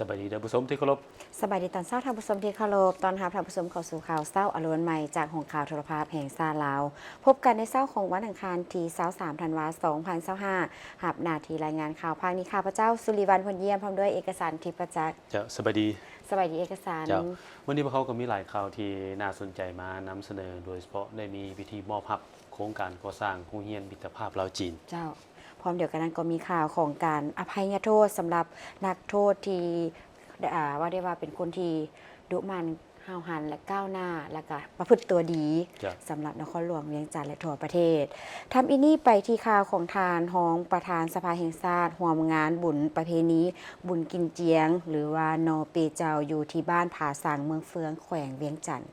สบายดีท่านผู้ชมที่เคารพสบายดีตอนเช้าท่านผู้ชมที่เคารพตอนรับท่านผู้ชมเข้าสู่ข่าวเช้าอรุณใหม่จากหงข่าวโทรภาพแห่งชาติลาวพบกันในเช้าของวันอังคารที่23ธันวาคม2025หับหน้าที่รายงานข่าวภาคนี้ข้าพเจ้าสุริวัลย์พลเยี่ยมพร้อมด้วยเอกสารทิพย์ประจักษ์จะสบายดีเอกสารวันนี้พวกเขาก็มีหลายข่าวที่น่าสนใจมานำเสนอโดยเฉพาะได้มีพิธีมอบรับโครงการก่อสร้างโรงเรียนมิตรภาพลาวจีนเจ้าพร้อมเดียวกันนั้นก็มีข่าวของการอภัยโทษสำหรับนักโทษที่ว่าได้ว่าเป็นคนที่ดุมันห้าวหันและก้าวหน้าและก็ประพฤติตัวดีสำหรับนครหลวงเวียงจันทร์และทั่วประเทศทำอีนี่ไปที่ข่าวของทานห้องประธานสภาแห่งชาติร่วมงานบุญประเพณีบุญกินเจียงหรือว่านอเปเจ้าอยู่ที่บ้านผาสังเมืองเฟืองแขวงเวียงจันทร์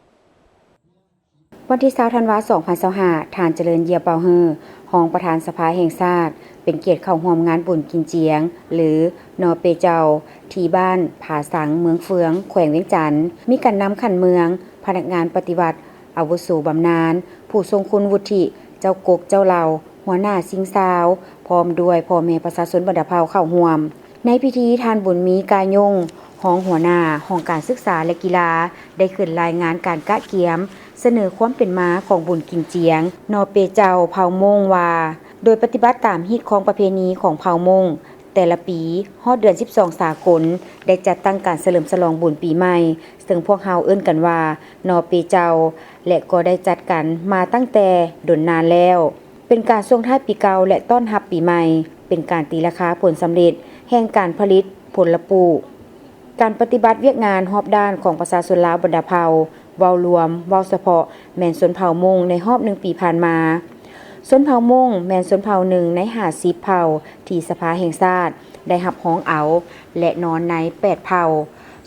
วันที่20ธันวาคม2025ทานเจริญเยียเปาเฮอห้องประธานสภาแห่งชาติเป็นเกียรติเข้าร่วมงานบุญกินเจียงหรือนอเปเจ้าที่บ้านผาสังเมืองเฟืองแขวงเวียงจันทร์มีการนำขันเมืองพนักงานปฏิบัติอาวุโสบำนาญผู้ทรงคุณวุฒิเจ้ากกเจ้าเหล่าหัวหน้าสิงสาวพร้อมด้วยพ่อแม่ประชาชนบรรดาเผ่าเข้าร่วมในพิธีทานบุญมีกายงห้องหัวหน้าห้องการศึกษาและกีฬาได้ขึ้นรายงานการกะเกียมเสนอความเป็นมาของบุญกินเจียงนอเปเจ้าเผ่ามงว่าโดยปฏิบัติตามฮิตของประเพณีของเผ่ามงแต่ละปีฮอดเดือน12สากลได้จัดตั้งการเฉลิมฉลองบุญปีใหม่ซึ่งพวกเฮาเอิ้นกันว่านอเปเจ้าและก็ได้จัดกันมาตั้งแต่ดนนานแล้วเป็นการส่งท้ายปีเก่าและต้อนรับปีใหม่เป็นการตีราคาผลสำเร็จแห่งการผลิตผลปลูกการปฏิบัติเวียกงานรอบด้านของประชาชนลาวบรรดาเผ่าเว้ารวมเว้าเฉพาะแม่นชนเผ่ามงในรอบ1ปีผ่านมาชนเผ่ามงแม่นชนเผ่าหนึ่งใน50เผ่าที่สภาแห่งชาติได้รับฮ้องเอาและนอนใน8เผ่า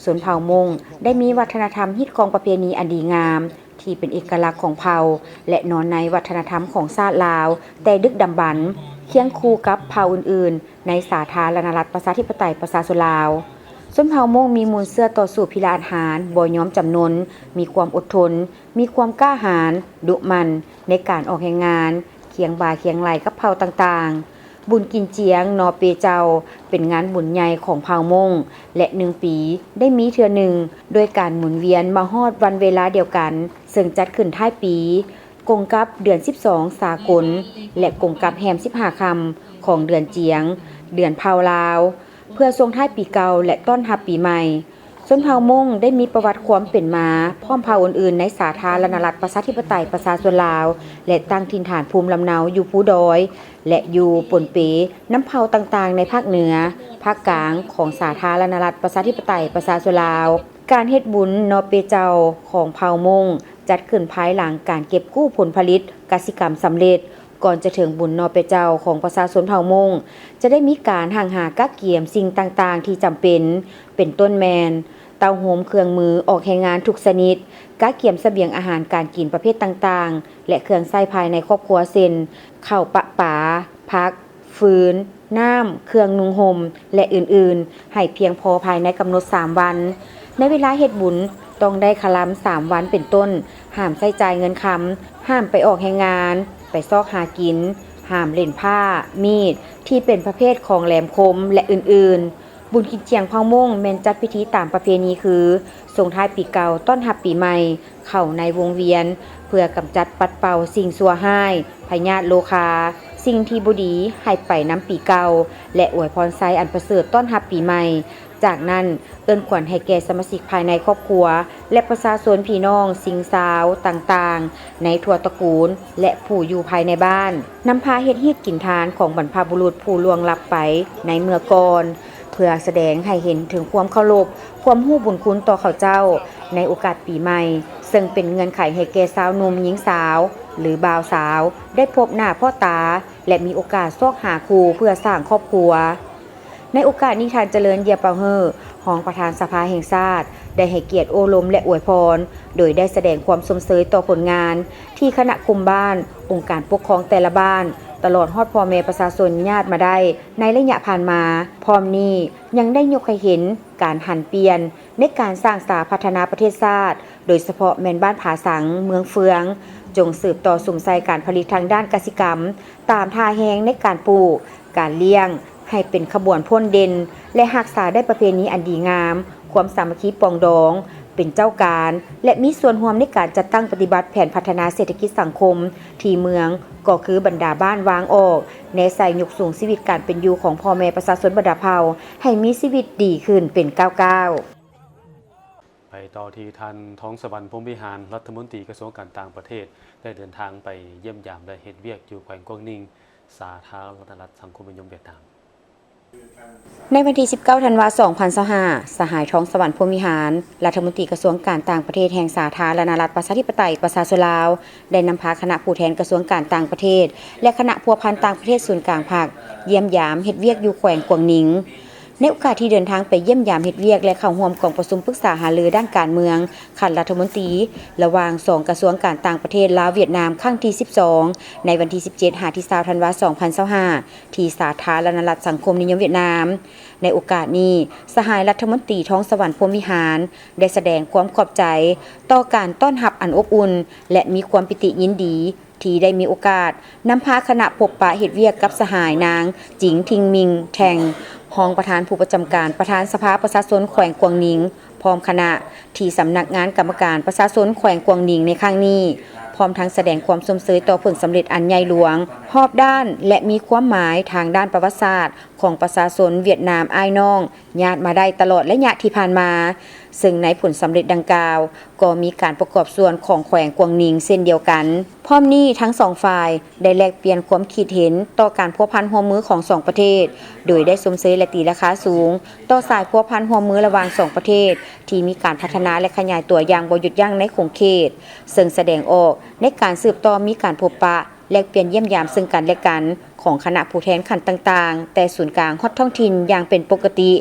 ชนเผ่ามงได้มีวัฒนธรรมฮิตของประเพณีอันดีงามที่เป็นเอกลักษณ์ของเผ่าและนอนในวัฒนธรรมของชาติลาวแต่ดึกดำบรรพ์เคียงคู่กับเผ่าอื่นๆในสาธารณรัฐประชาธิปไตยประชาชนลาวชนเผ่ามงมีมูลเสื้อต่อสู้พิราญหาญบ่ยอมจำนนมีความอดทนมีความกล้าหาญดุมันในการออกแรงงานเคียงบ่าเคียงไหลกับเผ่าต่างๆบุญกินเจียงนอเปเจ้าเป็นงานบุญใหญ่ของเผ่ามงและ1ปีได้มีเทื่อหนึ่งโดยการหมุนเวียนมาฮอดวันเวลาเดียวกันซึ่งจัดขึ้นท้ายปีกงกับเดือน12สากลและกงกับแฮม15ค่ำของเดือนเจียงเดือนเผ่าลาวเพื่อส่งท้ายปีเก่าและต้อนรับปีใหม่ชนเผ่ามงได้มีประวัติความเป็นมาพร้อมเผ่าอื่นๆในสาธารณรัฐประชาธิปไตยประชาชนลาวและตั้งถิ่นฐานภูมิลำเนาอยู่ภูดอยและอยู่ปนเปน้ำเผ่าต่างๆในภาคเหนือภาคกลางของสาธารณรัฐประชาธิปไตยประชาชนลาวการเฮ็ดบุญนอเปเจ้าของเผ่ามงจัดขึ้นภายหลังการเก็บกู้ผลผลิตกสิกรรมสำเร็จก่อนจะถึงบุญนอเปเจ้าของประชาชนเผ่ามงจะได้มีการห่างหากักเกี่ยมสิ่งต่างๆที่จำเป็นต้นแมนเตาโฮมเครื่องมือออกแรงงานทุกชนิดกักเกี่ยมเสบียงอาหารการกินประเภทต่างๆและเครื่องใช้ภายในครอบครัวเช่นข้าวปะป๋าพักฟืนน้ำเครื่องนุ่งห่มและอื่นๆให้เพียงพอภายในกำหนด3วันในเวลาเฮ็ดบุญต้องได้คลัม3วันเป็นต้นห้ามใช้จ่ายเงินคำห้ามไปออกแรงงานไปซอกหากินห้ามเล่นผ้ามีดที่เป็นประเภทของแหลมคมและอื่นๆบุญกินเจียงเผ่ามงแม่นจัดพิธีตามประเพณีคือส่งท้ายปีเก่าต้อนรับปีใหม่เข้าในวงเวียนเพื่อกำจัดปัดเป่าสิ่งชั่วร้ายพยาธิโลคาสิ่งที่บ่ดีให้ไปน้ำปีเก่าและอวยพรไซอันประเสริฐต้อนรับปีใหม่จากนั้นเอิ้นขวัญให้แก่สมาชิกภายในครอบครัวและประชาชนพี่น้องสิงสาวต่างๆในทั่วตระกูลและผู้อยู่ภายในบ้านนำพาเฮ็ดฮีดกินทานของบรรพบุรุษผู้ล่วงลับไปในเมื่อก่อนเพื่อแสดงให้เห็นถึงความเคารพความรู้บุญคุณต่อเขาเจ้าในโอกาสปีใหม่ซึ่งเป็นเงื่อนไขให้แก่สาวหนุ่มหญิงสาวหรือบ่าวสาวได้พบหน้าพ่อตาและมีโอกาสซอกหาคู่เพื่อสร้างครอบครัวในโอกาสนี้ทานเจริญเยียเปาเฮอรองประธานสภาแห่งชาติได้ให้เกียรติโอลมและอวยพรโดยได้แสดงความสมเสยต่อผลงานที่คณะคุมบ้านองค์การปกครองแต่ละบ้านตลอดฮอดพ่อแม่ประชาชนญาติมาได้ในระยะผ่านมาพร้อมนี้ยังได้ยกให้เห็นการหันเปลี่ยนในการสร้างสาพัฒนาประเทศชาติโดยเฉพาะแม่นบ้านผาสังเมืองเฟืองจงสืบต่อสุ่มใส่การผลิตทางด้านกสิกรรมตามท่าแหงในการปลูกการเลี้ยง ให้เป็นขบวนพ่นเด่นและรักษาได้ประเพณีอันดีงามความสามัคคีปองดองเป็นเจ้าการและมีส่วนร่วมในการจัดตั้งปฏิบัติแผนพัฒนาเศรษฐกิจสังคมที่เมืองก็คือบรรดาบ้านวางออกในใส่ยกสูงชีวิตการเป็นอยู่ของพ่อแม่ประชาชนบรรดาเผ่าให้มีชีวิตดีขึ้นเป็นก้าวไปต่อที่ท่านท้องสวรรค์พรหมวิหารรัฐมนตรีกระทรวงการต่างประเทศได้เดินทางไปเยี่ยมยามและเฮ็ดเวียกอยู่แขวงกวางนิงสาธารณรัฐสังคมนิยมเวียดนามในวันที่ 19 ธันวาคม 2025 สหายท้องสวรรค์พรหมวิหารรัฐมนตรีกระทรวงการต่างประเทศแห่งสาธารณรัฐประชาธิปไตยประชาชนลาวได้นำพาคณะผู้แทนกระทรวงการต่างประเทศและคณะพัวพันต่างประเทศศูนย์กลางภาคเยี่ยมยามเฮ็ดเวียกอยู่แขวงกวางนิงในโอกาสที่เดินทางไปเยี่ยมยามเฮ็ดเวียกและเข้าร่วมกองประชุมปรึกษาหารือด้านการเมืองขันรัฐมนตรีระหว่าง2กระทรวงการต่างประเทศลาวเวียดนามครั้งที่ 12 ในวันที่ 17 20 ธันวาคม 2025 ที่สาธารณรัฐสังคมนิยมเวียดนามในโอกาสนี้สหายรัฐมนตรีท้องสวรรค์พรหมวิหารได้แสดงความขอบใจต่อการต้อนรับอันอบอุ่นและมีความปิติยินดีที่ได้มีโอกาสนำพาคณะพบปะเฮ็ดเวียกกับสหายนางจิงทิงมิงแทงรองประธานผู้ประจำการประธานสภาประชาชนแขวงกวางนิงพร้อมคณะที่สำนักงานกรรมการประชาชนแขวงกวางนิงในครั้งนี้พร้อมทั้งแสดงความสมเสยต่อผลสำเร็จอันใหญ่หลวงรอบด้านและมีความหมายทางด้านประวัติศาสตร์ของประชาชนเวียดนามอ้ายน้องญาติมาได้ตลอดระยะที่ผ่านมาซึ่งในผลสำเร็จดังกล่าวก็มีการประกอบส่วนของแขวงกวางนิงเช่นเดียวกันพร้อมนี้ทั้งสองฝ่ายได้แลกเปลี่ยนความคิดเห็นต่อการพัวพันร่วมมือของ2ประเทศโดยได้สมเสยและตีราคาสูงต่อสายพัวพันร่วมมือระหว่าง2ประเทศที่มีการพัฒนาและขยายตัวอย่างบ่หยุดยั้งในขงเขตซึ่งแสดงออกในการสืบต่อมีการพบปะแลกเปลี่ยนเยี่ยมยามซึ่งกันและกันของคณะผู้แทนขันต่างๆแต่ศูนย์กลางฮอดท้องถิ่นอย่างเป็นปกติ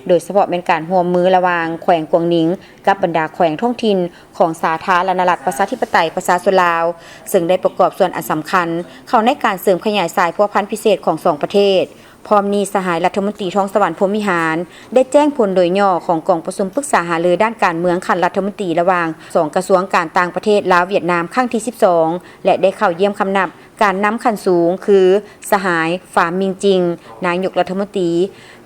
โดยเฉพาะเป็นการร่วมมือระหว่างแขวงกวางนิงกับบรรดาแขวงท้องถิ่นของสาธารณรัฐประชาธิปไตยประชาชนลาวซึ่งได้ประกอบส่วนอันสำคัญเข้าในการเสริมขยายสายพัวพันพิเศษของ2ประเทศพร้อมนี้สหายรัฐมนตรีท้องสวรรค์พรหมวิหารได้แจ้งผลโดยย่อของกองประชุมปรึกษาหารือด้านการเมืองขันรัฐมนตรีระหว่าง2กระทรวงการต่างประเทศลาวเวียดนามครั้งที่ 12 และได้เข้าเยี่ยมคำนับการนำขั้นสูงคือสหายฝามิงจิงนายกรัฐมนตรี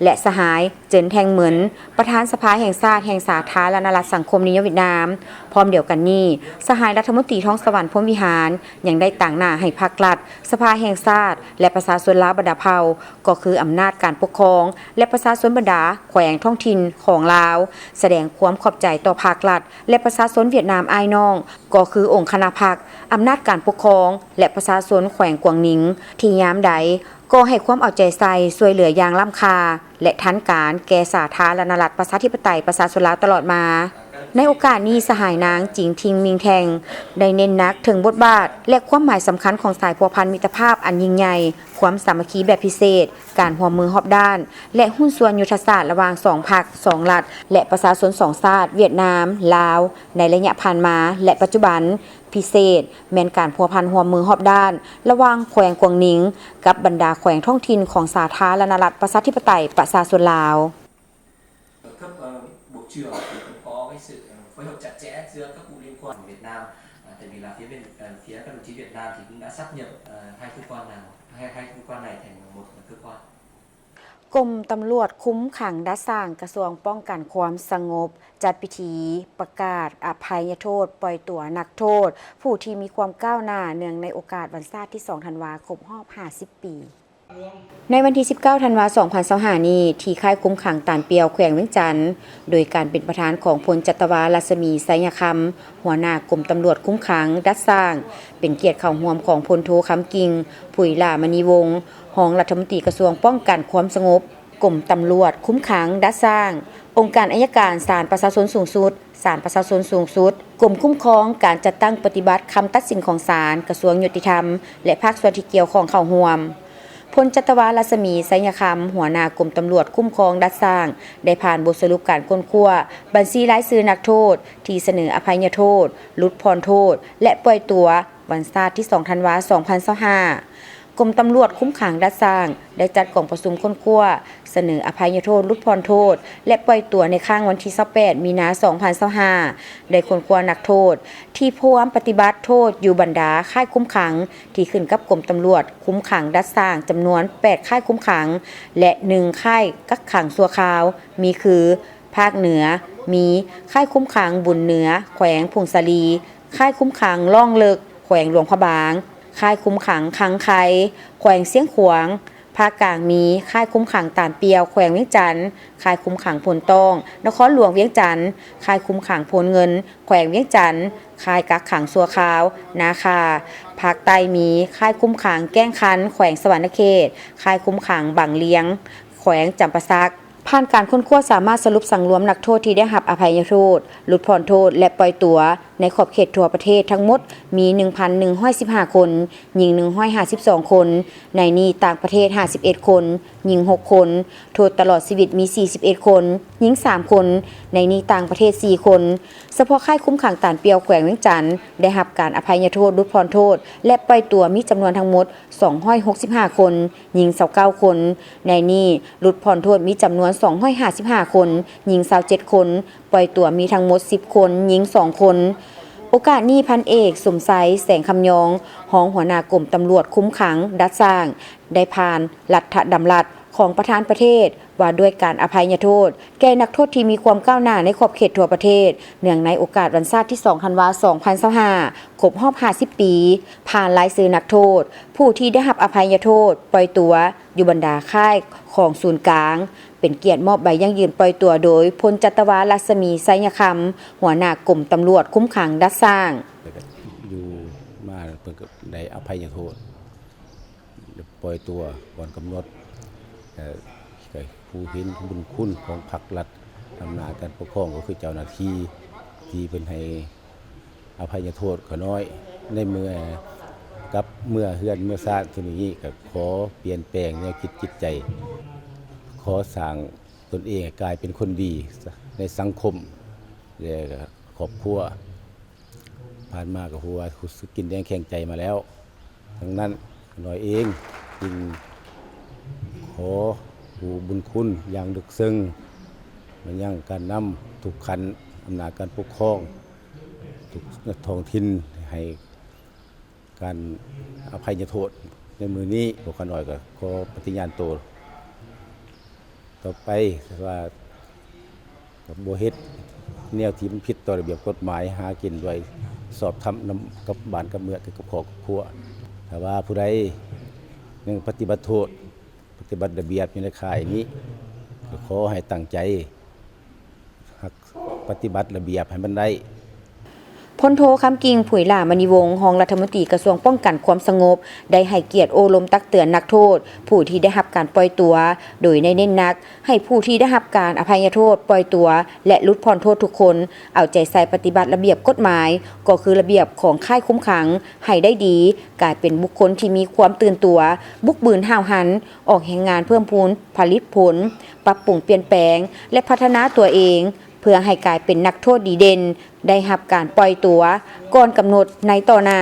และสหายเจินแทงเหมินประธานสภาแห่งชาติแห่งสาธารณรัฐสังคมนิยมเวียดนามพร้อมเดียวกันนี้สหายรัฐมนตรีท้องสวรรค์พรหมวิหารยังได้ต่างหน้าให้ภาครัฐสภาแห่งชาติและประชาชนลาวบรรดาเผ่าก็คืออำนาจการปกครองและประชาชนบรรดาแขวงท้องถิ่นของลาวแสดงความขอบใจต่อภาครัฐและประชาชนเวียดนามอ้ายน้องก็คือองค์คณะพรรคอำนาจการปกครองและประชาชนแขวงกวางนิงที่ยามใดก็ให้ความเอาใจใส่ช่วยเหลืออย่างล้ำค่าและทันการแก่สาธารณรัฐประชาธิปไตยประชาชนลาวตลอดมาในโอกาสนี้สหายนางจิงทิงมิงแทงได้เน้นหนักถึงบทบาทและความหมายสำคัญของสายพัวพันมิตรภาพอันยิ่งใหญ่ความสามัคคีแบบพิเศษการร่วมมือรอบด้านและหุ้นส่วนยุทธศาสตร์ระหว่าง2พรรค2รัฐและประชาชน2ชาติเวียดนามลาวในระยะผ่านมาและปัจจุบันพิเศษแม้นการพัวพันร่วมมือรอบด้านระหว่างแขวงกวางนิงกับบรรดาแขวงท้องถิ่นของสาธารณรัฐประชาธิปไตยประชาชนลาวcấp bộ trưởng thì cũng có cái sự phối hợp chặt chẽ giữa các bộ liên quan của Việt Nam tại vì là phía các đồng chí Việt Nam thì cũng đã sáp nhập hai cơ quan này thành một cơ quan กรมตำรวจคุ้มขังด้านสร้างกระทรวงป้องกันความสงบจัดพิธีประกาศอภัยโทษปล่อยตัวนักโทษผู้ที่มีความก้าวหน้าเนื่องในโอกาสวันชาติที่ 2 ธันวาคมรอบ 50 ปีในวันที่ 19 ธันวาคม 2025 นี้ที่ค่ายคุ้มขังตานเปียวแขวงเวียงจันทน์โดยการเป็นประธานของพลจัตวารัศมีไสยคำหัวหน้ากรมตำรวจคุ้มขังด้านสร้างเป็นเกียรติเข้าร่วมของพลโทคำกิ่งผุยลามณีวงศ์รองรัฐมนตรีกระทรวงป้องกันความสงบกรมตำรวจคุ้มขังด้านสร้างองค์การอัยการศาลประชาชนสูงสุดศาลประชาชนสูงสุดกรมคุ้มครองการจัดตั้งปฏิบัติคำตัดสินของศาลกระทรวงยุติธรรมและภาคส่วนที่เกี่ยวข้องเข้าร่วมพลจัตวารัศมีไสยคำหัวหน้ากรมตำรวจคุ้มครองด้านสร้างได้ผ่านบทสรุปการค้นคว้าบัญชีรายชื่อนักโทษที่เสนออภัยโทษลดผ่อนโทษและปล่อยตัววันชาติที่ 2 ธันวาคม 2025 กรมตำรวจคุ้มขังดัดสร้างได้จัดกล่องประชุมค้นคว้าเสนออภัยโทษลดพรโทษและปล่อยตัวในข้างวันที่28มีนา2025ได้ค้นคว้านักโทษที่พร้อมปฏิบัติโทษอยู่บรรดาค่ายคุ้มขังที่ขึ้นกับกรมตำรวจคุ้มขังดัดสร้างจำนวน8ค่ายคุ้มขังและ1ค่ายกักขังชั่วคราวมีคือภาคเหนือมีค่ายคุ้มขังบุญเหนือแขวงพงศาลีค่ายคุ้มขังล่องเลิกแขวงหลวงพระบางค่ายคุ้มขังคังไคแขวงเสียงขวางภาคกลางมีค่ายคุ้มขังตานเปียวแขวงเวียงจันทน์ค่ายคุ้มขังพลตองนครหลวงเวียงจันทน์ค่ายคุ้มขังพลเงินแขวงเวียงจันทน์ค่ายกักขังสัวขาวนาคาภาคใต้มีค่ายคุ้มขังแก้งคันแขวงสวรรณเขตค่ายคุ้มขังบางเลียงแขวงจำปาสักผ่านการค้นคว้าสามารถสรุปสั่งรวมนักโทษที่ได้รับอภัยโทษลดผ่อนโทษและปล่อยตัวในขอบเขตทั่วประเทศทั้งหมดมี 1,115 คนหญิง152 คนในนี้ต่างประเทศ51คนหญิง6คนโทษตลอดชีวิตมี41คนหญิง3คนในนี้ต่างประเทศ4คนเฉพาะค่ายคุ้มขังตานเปียวแขวงเวียงจันทน์ได้รับการอภัยโทษลดผ่อนโทษและปล่อยตัวมีจำนวนทั้งหมด265คนหญิง29คนในนี้ลดผ่อนโทษมีจำนวน255คนหญิง27คนปล่อยตัวมีทั้งหมด10คนหญิง2คนโอกาสนี้พันเอกสมไสแสงคำยองรองหัวหน้ากรมตำรวจคุ้มขังดัดสร้างได้ผ่านรัฐดำรัสของประธานประเทศว่าด้วยการอภัยโทษแก่นักโทษที่มีความก้าวหน้าในขอบเขตทั่วประเทศเนื่องในโอกาสวันชาติที่2ธันวาคม2025ครบรอบ50ปีผ่านรายชื่อนักโทษผู้ที่ได้รับอภัยโทษปล่อยตัวอยู่บรรดาค่ายของศูนย์กลางเป็นเกียรติมอบใบยั่งยืนปล่อยตัวโดยพลจัตวารัศมีไสยคำหัวหน้ากรมตำรวจคุ้มขังดัดสร้างอยู่มาเพิ่นก็ได้อภัยโทษปล่อยตัวก่อนกำหนดผู้เห็นบุญคุณของพรรครัฐอำนาจการปกครองก็คือเจ้าหน้าที่ที่เพิ่นให้อภัยโทษเขาน้อยในเมื่อเฮือนเมื่อชาติที่นี้ก็ขอเปลี่ยนแปลงแนวคิดจิตใจขอสร้างตนเองกลายเป็นคนดีในสังคมและครอบครัวผ่านมากับหัวกินแดงแข็งใจมาแล้วทั้งนั้นหน่อยเองจึงขอผู้บุญคุณอย่างลึกซึ้งมันยังการนำทุกขันอำนาจการปกครองทุกท้องถิ่นให้การอภัยโทษในมือนี้พวกข้าน้อยก็ขอปฏิญาณตนต่อไปว่าบ่เฮ็ดแนวที่มันผิดต่อระเบียบกฎหมายหากินด้วยสอบทำนำกับบ้านกับเมืองกับครอบครัวถ้าว่าผู้ใดยังปฏิบัติโทษปฏิบัติระเบียบอยู่ในข่ายนี้ก็ขอให้ตั้งใจปฏิบัติระเบียบให้มันได้พลโทคำกิ่งผุยหล่ามณีวงศ์รองรัฐมนตรีกระทรวงป้องกันความสงบได้ให้เกียรติโอลมตักเตือนนักโทษผู้ที่ได้รับการปล่อยตัวโดยในเน้นนักให้ผู้ที่ได้รับการอภัยโทษปล่อยตัวและลดผ่อนโทษทุกคนเอาใจใส่ปฏิบัติระเบียบกฎหมายก็คือระเบียบของค่ายคุ้มขังให้ได้ดีกลายเป็นบุคคลที่มีความตื่นตัวบุกบืนห้าวหันออกแห่งงานเพิ่มพูนผลิตผลปรับปรุงเปลี่ยนแปลงและพัฒนาตัวเองเพื่อให้กลายเป็นนักโทษดีเด่นได้รับการปล่อยตัวก่อนกำหนดในต่อหน้า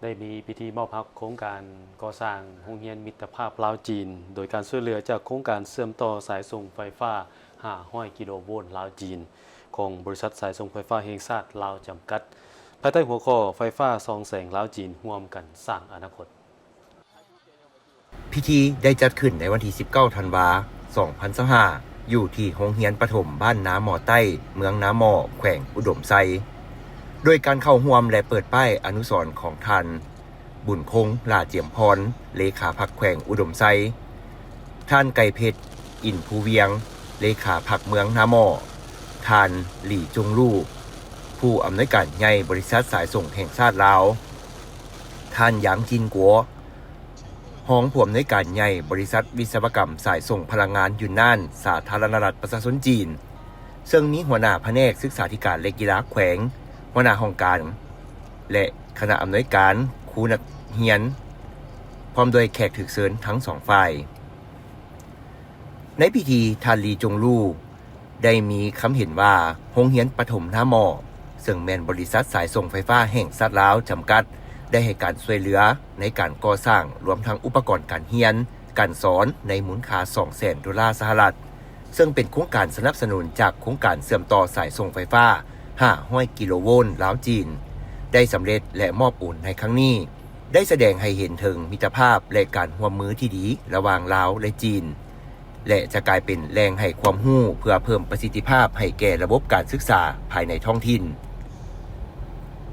ได้มีพิธีมอบพักโครงการก่อสร้างโรงเรียนมิตรภาพลาวจีนโดยการช่วยเหลือจากโครงการเชื่อมต่อสายส่งไฟฟ้า500กิโลโวลต์ลาวจีนของบริษัทสายส่งไฟฟ้าแห่งชาติลาวจำกัดภายใต้หัวข้อไฟฟ้าส่องแสงลาวจีนร่วมกันสร้างอนาคตพิธีได้จัดขึ้นในวันที่19ธันวาคม2025อยู่ที่โรงเรียนประถมบ้านน้าหมอใต้เมืองน้าหมอแขวงอุดมไซโดยการเข้าร่วมและเปิดป้ายอนุสรณ์ของท่านบุญคงลาเจียมพรเลขาพรรคแขวงอุดมไซท่านไก่เพชรอินภูเวียงเลขาพรรคเมืองน้าหมอท่านหลี่จงลู่ผู้อำนวยการใหญ่บริษัทสายส่งแห่งชาติลาวท่านหยางจินกัวรองผู้อำนวยการใหญ่บริษัทวิศวกรรมสายส่งพลังงานยูนนานสาธารณรัฐประชาชนจีนซึ่งมีหัวหน้าแผนกศึกษาธิการและกีฬาแขวงหัวหน้าห้องการและคณะอำนวยการครูนักเรียนพร้อมโดยแขกถูกเชิญทั้งสองฝ่ายในพิธีท่านลีจงลู่ได้มีคำเห็นว่าโรงเรียนประถมน้าหมอ ซึ่งแม่นบริษัทสายส่งไฟฟ้าแห่งชาติลาวจำกัดได้ให้การช่วยเหลือในการก่อสร้างรวมทั้งอุปกรณ์การเรียนการสอนในมูลค่า 200,000 ดอลลาร์สหรัฐซึ่งเป็นโครงการสนับสนุนจากโครงการเชื่อมต่อสายส่งไฟฟ้า500 กิโลโวลต์ลาวจีนได้สำเร็จและมอบอุ่นในครั้งนี้ได้แสดงให้เห็นถึงมิตรภาพและการร่วมมือที่ดีระหว่างลาวและจีนและจะกลายเป็นแรงให้ความรู้เพื่อเพิ่มประสิทธิภาพให้แก่ระบบการศึกษาภายในท้องถิ่น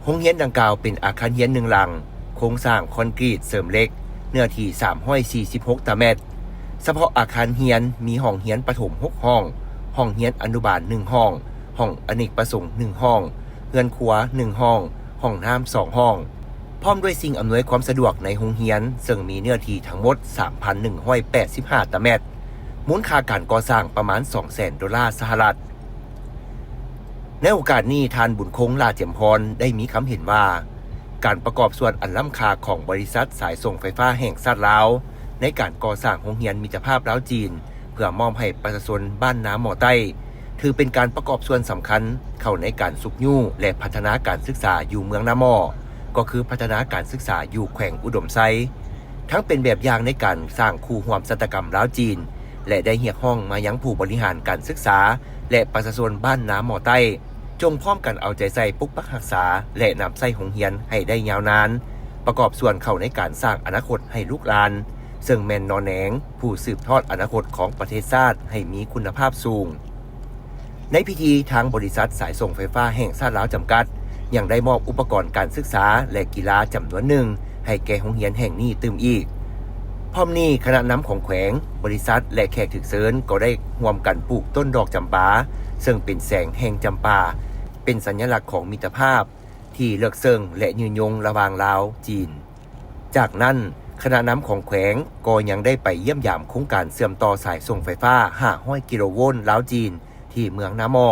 โรงเรียนดังกล่าวเป็นอาคารเรียน1หลังโครงสร้างคอนกรีตเสริมเหล็กเนื้อที่346 ตารางเมตรเฉพาะอาคารเรียนมีห้องเรียนประถม6ห้องห้องเรียนอนุบาล1ห้องห้องอเนกประสงค์1ห้องเรือนครัว1ห้องห้องน้ำ2ห้องพร้อมด้วยสิ่งอำนวยความสะดวกในโรงเรียนซึ่งมีเนื้อที่ทั้งหมด 3,185 ตารางเมตรมูลค่าการก่อสร้างประมาณ 200,000 ดอลลาร์สหรัฐในโอกาสนี้ท่านบุญคงลาเจียมพรได้มีคำเห็นว่าการประกอบส่วนอันล้ำค่าของบริษัทสายส่งไฟฟ้าแห่งชาติลาวในการก่อสร้างโรงเรียนมิตรภาพลาวจีนเพื่อมอบให้ประชาชนบ้านน้ำหมอใต้ถือเป็นการประกอบส่วนสำคัญเข้าในการสุขยู่และพัฒนาการศึกษาอยู่เมืองน้ำหมอก็คือพัฒนาการศึกษาอยู่แขวงอุดมไซทั้งเป็นแบบอย่างในการสร้างคู่ร่วมศัตรกรรมลาวจีนและได้เรียกร้องมายังผู้บริหารการศึกษาและประชาชนบ้านน้ำหมอใต้จงพร้อมกันเอาใจใส่ปกปักรักษาและนำใส่โรงเรียนให้ได้ยาวนานประกอบส่วนเข้าในการสร้างอนาคตให้ลูกหลานซึ่งแม่นนอแหนงผู้สืบทอดอนาคตของประเทศชาติให้มีคุณภาพสูงในพิธีทางบริษัทสายส่งไฟฟ้าแห่งชาติลาวจำกัดยังได้มอบอุปกรณ์การศึกษาและกีฬาจำนวนหนึ่งให้แก่โรงเรียนแห่งนี้ตื่มอีกพร้อมนี้คณะนำของแขวงบริษัทและแขกถึกเชิญก็ได้ร่วมกันปลูกต้นดอกจำปาซึ่งเป็นแสงแห่งจำปาเป็นสัญลักษณ์ของมิตรภาพที่เลิกเซิงและยืนยงระหว่างลาวจีนจากนั้นคณะนำของแขวงก็ยังได้ไปเยี่ยมยามโครงการเชื่อมต่อสายส่งไฟฟ้า500 กิโลโวลต์ลาวจีนที่เมืองน้ำหมอ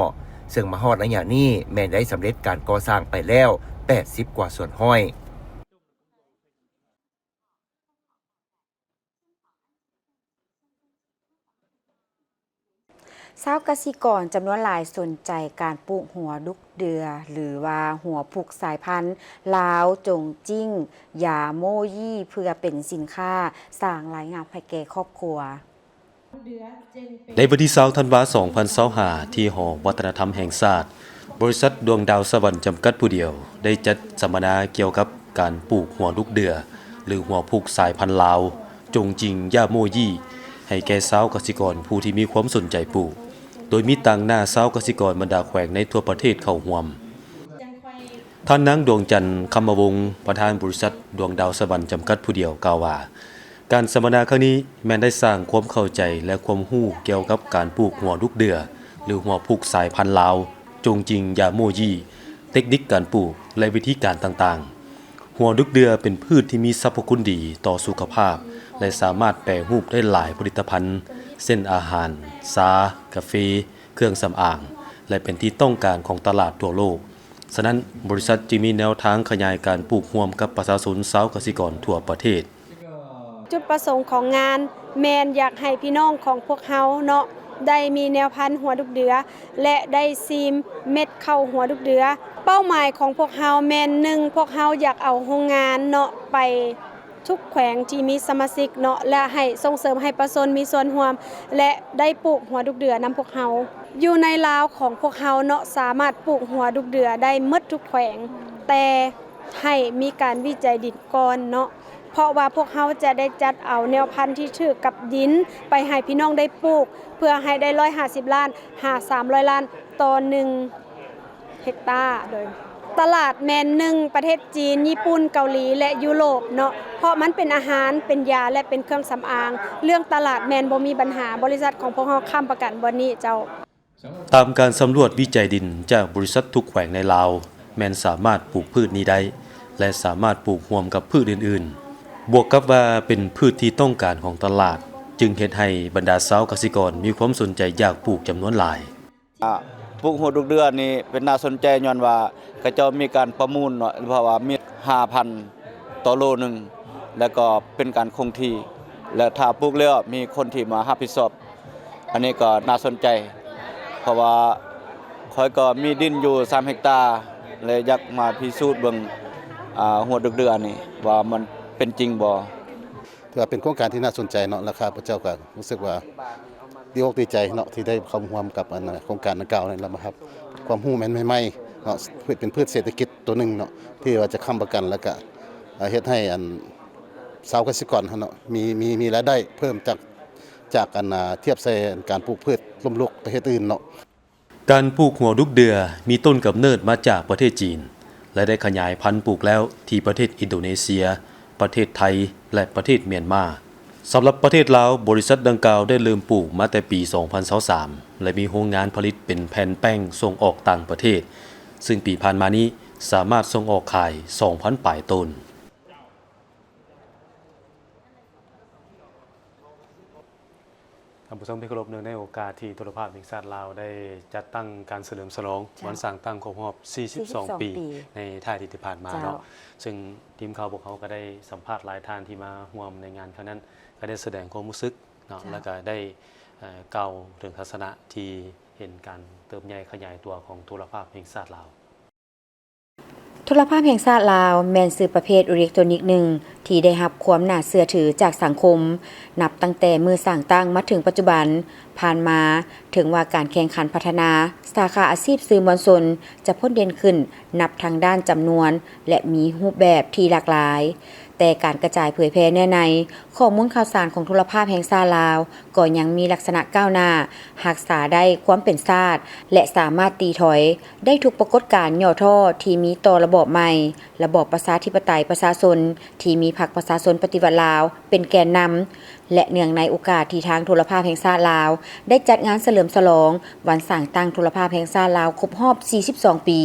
ซึ่งมาฮอดระยะนี้แม้ได้สำเร็จการก่อสร้างไปแล้ว80 กว่าส่วนห้อยชาวกสิกรจำนวนหลายสนใจการปลูกหัวดุกเดือหรือว่าหัวผูกสายพันธุ์ลาวจงจิ้งยาโมยี่เพื่อเป็นสินค้าสร้างรายงานให้แก่ครอบครัวในวันที่20 ธันวาคม 2025 ที่หอวัฒนธรรมแห่งชาติบริษัทดวงดาวสวรรค์จำกัดผู้เดียวได้จัดสัมมนาเกี่ยวกับการปลูกหัวลูกเดือหรือหัวผูกสายพันธุ์ลาวจงจิงย่าโมยี่ให้แก่ชาวกสิกรผู้ที่มีความสนใจปลูกโดยมีต่างหน้าชาวกสิกรบรรดาแขวงในทั่วประเทศเข้าร่วมท่านนางดวงจันทร์คำมวงศ์ประธานบริษัทดวงดาวสวรรค์จำกัดผู้เดียวกล่าวว่าการสัมมนาครั้งนี้แม้นได้สร้างความเข้าใจและความรู้เกี่ยวกับการปลูกหัวลูกเดือหรือหัวผูกสายพันธุ์ลาวจงจิงยาโมยี่เทคนิคการปลูกและวิธีการต่างๆหัวลูกเดือเป็นพืชที่มีสรรพคุณดีต่อสุขภาพและสามารถแปรรูปได้หลายผลิตภัณฑ์เช่นอาหารชากาแฟเครื่องสำอางและเป็นที่ต้องการของตลาดทั่วโลกฉะนั้นบริษัทจึงมีแนวทางขยายการปลูกร่วมกับประชาชนชาวกสิกรทั่วประเทศจุดประสงค์ของงานแมนอยากให้พี่น้องของพวกเฮาเนาะได้มีแนวพันธุ์หัวดุกเดือและได้ซีมเม็ดเข้าหัวดุกเดือเป้าหมายของพวกเฮาแมน1พวกเฮาอยากเอาโรงงานเนาะไปทุกแขวงที่มีสมาชิกเนาะและให้ส่งเสริมให้ประชาชนมีส่วนร่วมและได้ปลูกหัวดุกเดือนำพวกเฮาอยู่ในลาวของพวกเฮาเนาะสามารถปลูกหัวดุกเดือได้หมดทุกแขวงแต่ให้มีการวิจัยดินก่อนเนาะเพราะว่าพวกเฮาจะได้จัดเอาแนวพันธุ์ที่ถูกกับดินไปให้พี่น้องได้ปลูกเพื่อให้ได้150ล้านหา300ล้านต่อ1เฮกตาร์โดยตลาดแมน1ประเทศจีนญี่ปุ่นเกาหลีและยุโรปเนาะเพราะมันเป็นอาหารเป็นยาและเป็นเครื่องสำอางเรื่องตลาดแมนบ่มีปัญหาบริษัทของพวกเฮาค้ำประกันบ่นี้เจ้าตามการสำรวจวิจัยดินจากบริษัททุกแขวงในลาวแมนสามารถปลูกพืชนี้ได้และสามารถปลูกร่วมกับพืชอื่นๆบวกกับว่าเป็นพืชที่ต้องการของตลาดจึงเฮ็ดให้บรรดาชาวกสิกรมีความสนใจอยากปลูกจำนวนหลายปลูกหัวดุกเดือนี่เป็นน่าสนใจย้อนว่ากระเจ้ามีการประมูลเนาะเพราะว่ามี 5,000 ต่อโลนึงแล้วก็เป็นการคงที่และถ้าปลูกแล้วมีคนที่มารับผิดชอบอันนี้ก็น่าสนใจเพราะว่าค่อยก็มีดินอยู่3เฮกตาร์ เลยอยากมาพิสูจน์เบิ่งหัวดึกเดือนนี่ว่ามันเป็นจริงบ่ ถือว่าเป็นโครงการที่น่าสนใจเนาะราคาพระเจ้าก็รู้สึกว่าดีอกดีใจเนาะที่ได้เข้าร่วมกับโครงการดังกล่าวนี่แล้วนะครับความรู้ใหม่ๆเนาะเป็นพืชเศรษฐกิจตัวหนึงเนาะที่ว่าจะค้ำประกันแล้วก็เฮ็ดให้ชาวเกษตรกรเนาะมีรายได้เพิ่มจากเทียบใส่การปลูกพืชล้มลุกประเทศอื่นเนาะ การปลูกหัวดุกเดือมีต้นกำเนิดมาจากประเทศจีนและได้ขยายพันธุ์ปลูกแล้วที่ประเทศอินโดนีเซียประเทศไทยและประเทศเมียนมาสำหรับประเทศลาวบริษัทดังกล่าวได้เริ่มปลูกมาแต่ปี 2023 และมีโรงงานผลิตเป็นแผ่นแป้งส่งออกต่างประเทศซึ่งปีผ่านมานี้สามารถส่งออกขาย 2,000 ปลายต้นท่านผู้ชมที่เคารพเนื่องในโอกาสที่โทรภาพแห่งชาติลาวได้จัดตั้งการเฉลิมฉลองวันสร้างตั้งครบรอบ 42 ปีในท่าที่ผ่านมาเนาะซึ่งทีมข่าวพวกเขาก็ได้สัมภาษณ์หลายท่านที่มาร่วมในงานครั้งนั้นก็ได้แสดงความรู้สึกเนาะแล้วก็ได้กล่าวถึงทัศนะที่เห็นการเติบใหญ่ขยายตัวของโทรภาพแห่งชาติลาวโทรภาพแห่งชาติลาวแม่นสื่อประเภทอิเล็กทรอนิกส์หนึ่งที่ได้รับความน่าเชื่อถือจากสังคมนับตั้งแต่มือสร้างตั้งมาถึงปัจจุบันผ่านมาถึงว่าการแข่งขันพัฒนาสาขาอาชีพสื่อมวลชนจะพ้นเด่นขึ้นนับทางด้านจำนวนและมีรูปแบบที่หลากหลายแต่การกระจายเผยแพร่แน่ในข้อมูลข่าวสารของโทรภาพแห่งชาติลาวก็ยังมีลักษณะก้าวหน้ารักษาได้ความเป็นชาติและสามารถตีถอยได้ทุกปรากฏการณ์ย่อท่อที่มีต่อระบอบใหม่ระบอบประชาธิปไตยประชาชนที่มีพรรคประชาชนปฏิวัติลาวเป็นแกนนำและเนื่องในโอกาสที่ทางโทรภาพแห่งชาติลาวได้จัดงานเฉลิมฉลองวันสร้างตั้งโทรภาพแห่งชาติลาวครบรอบ 42 ปี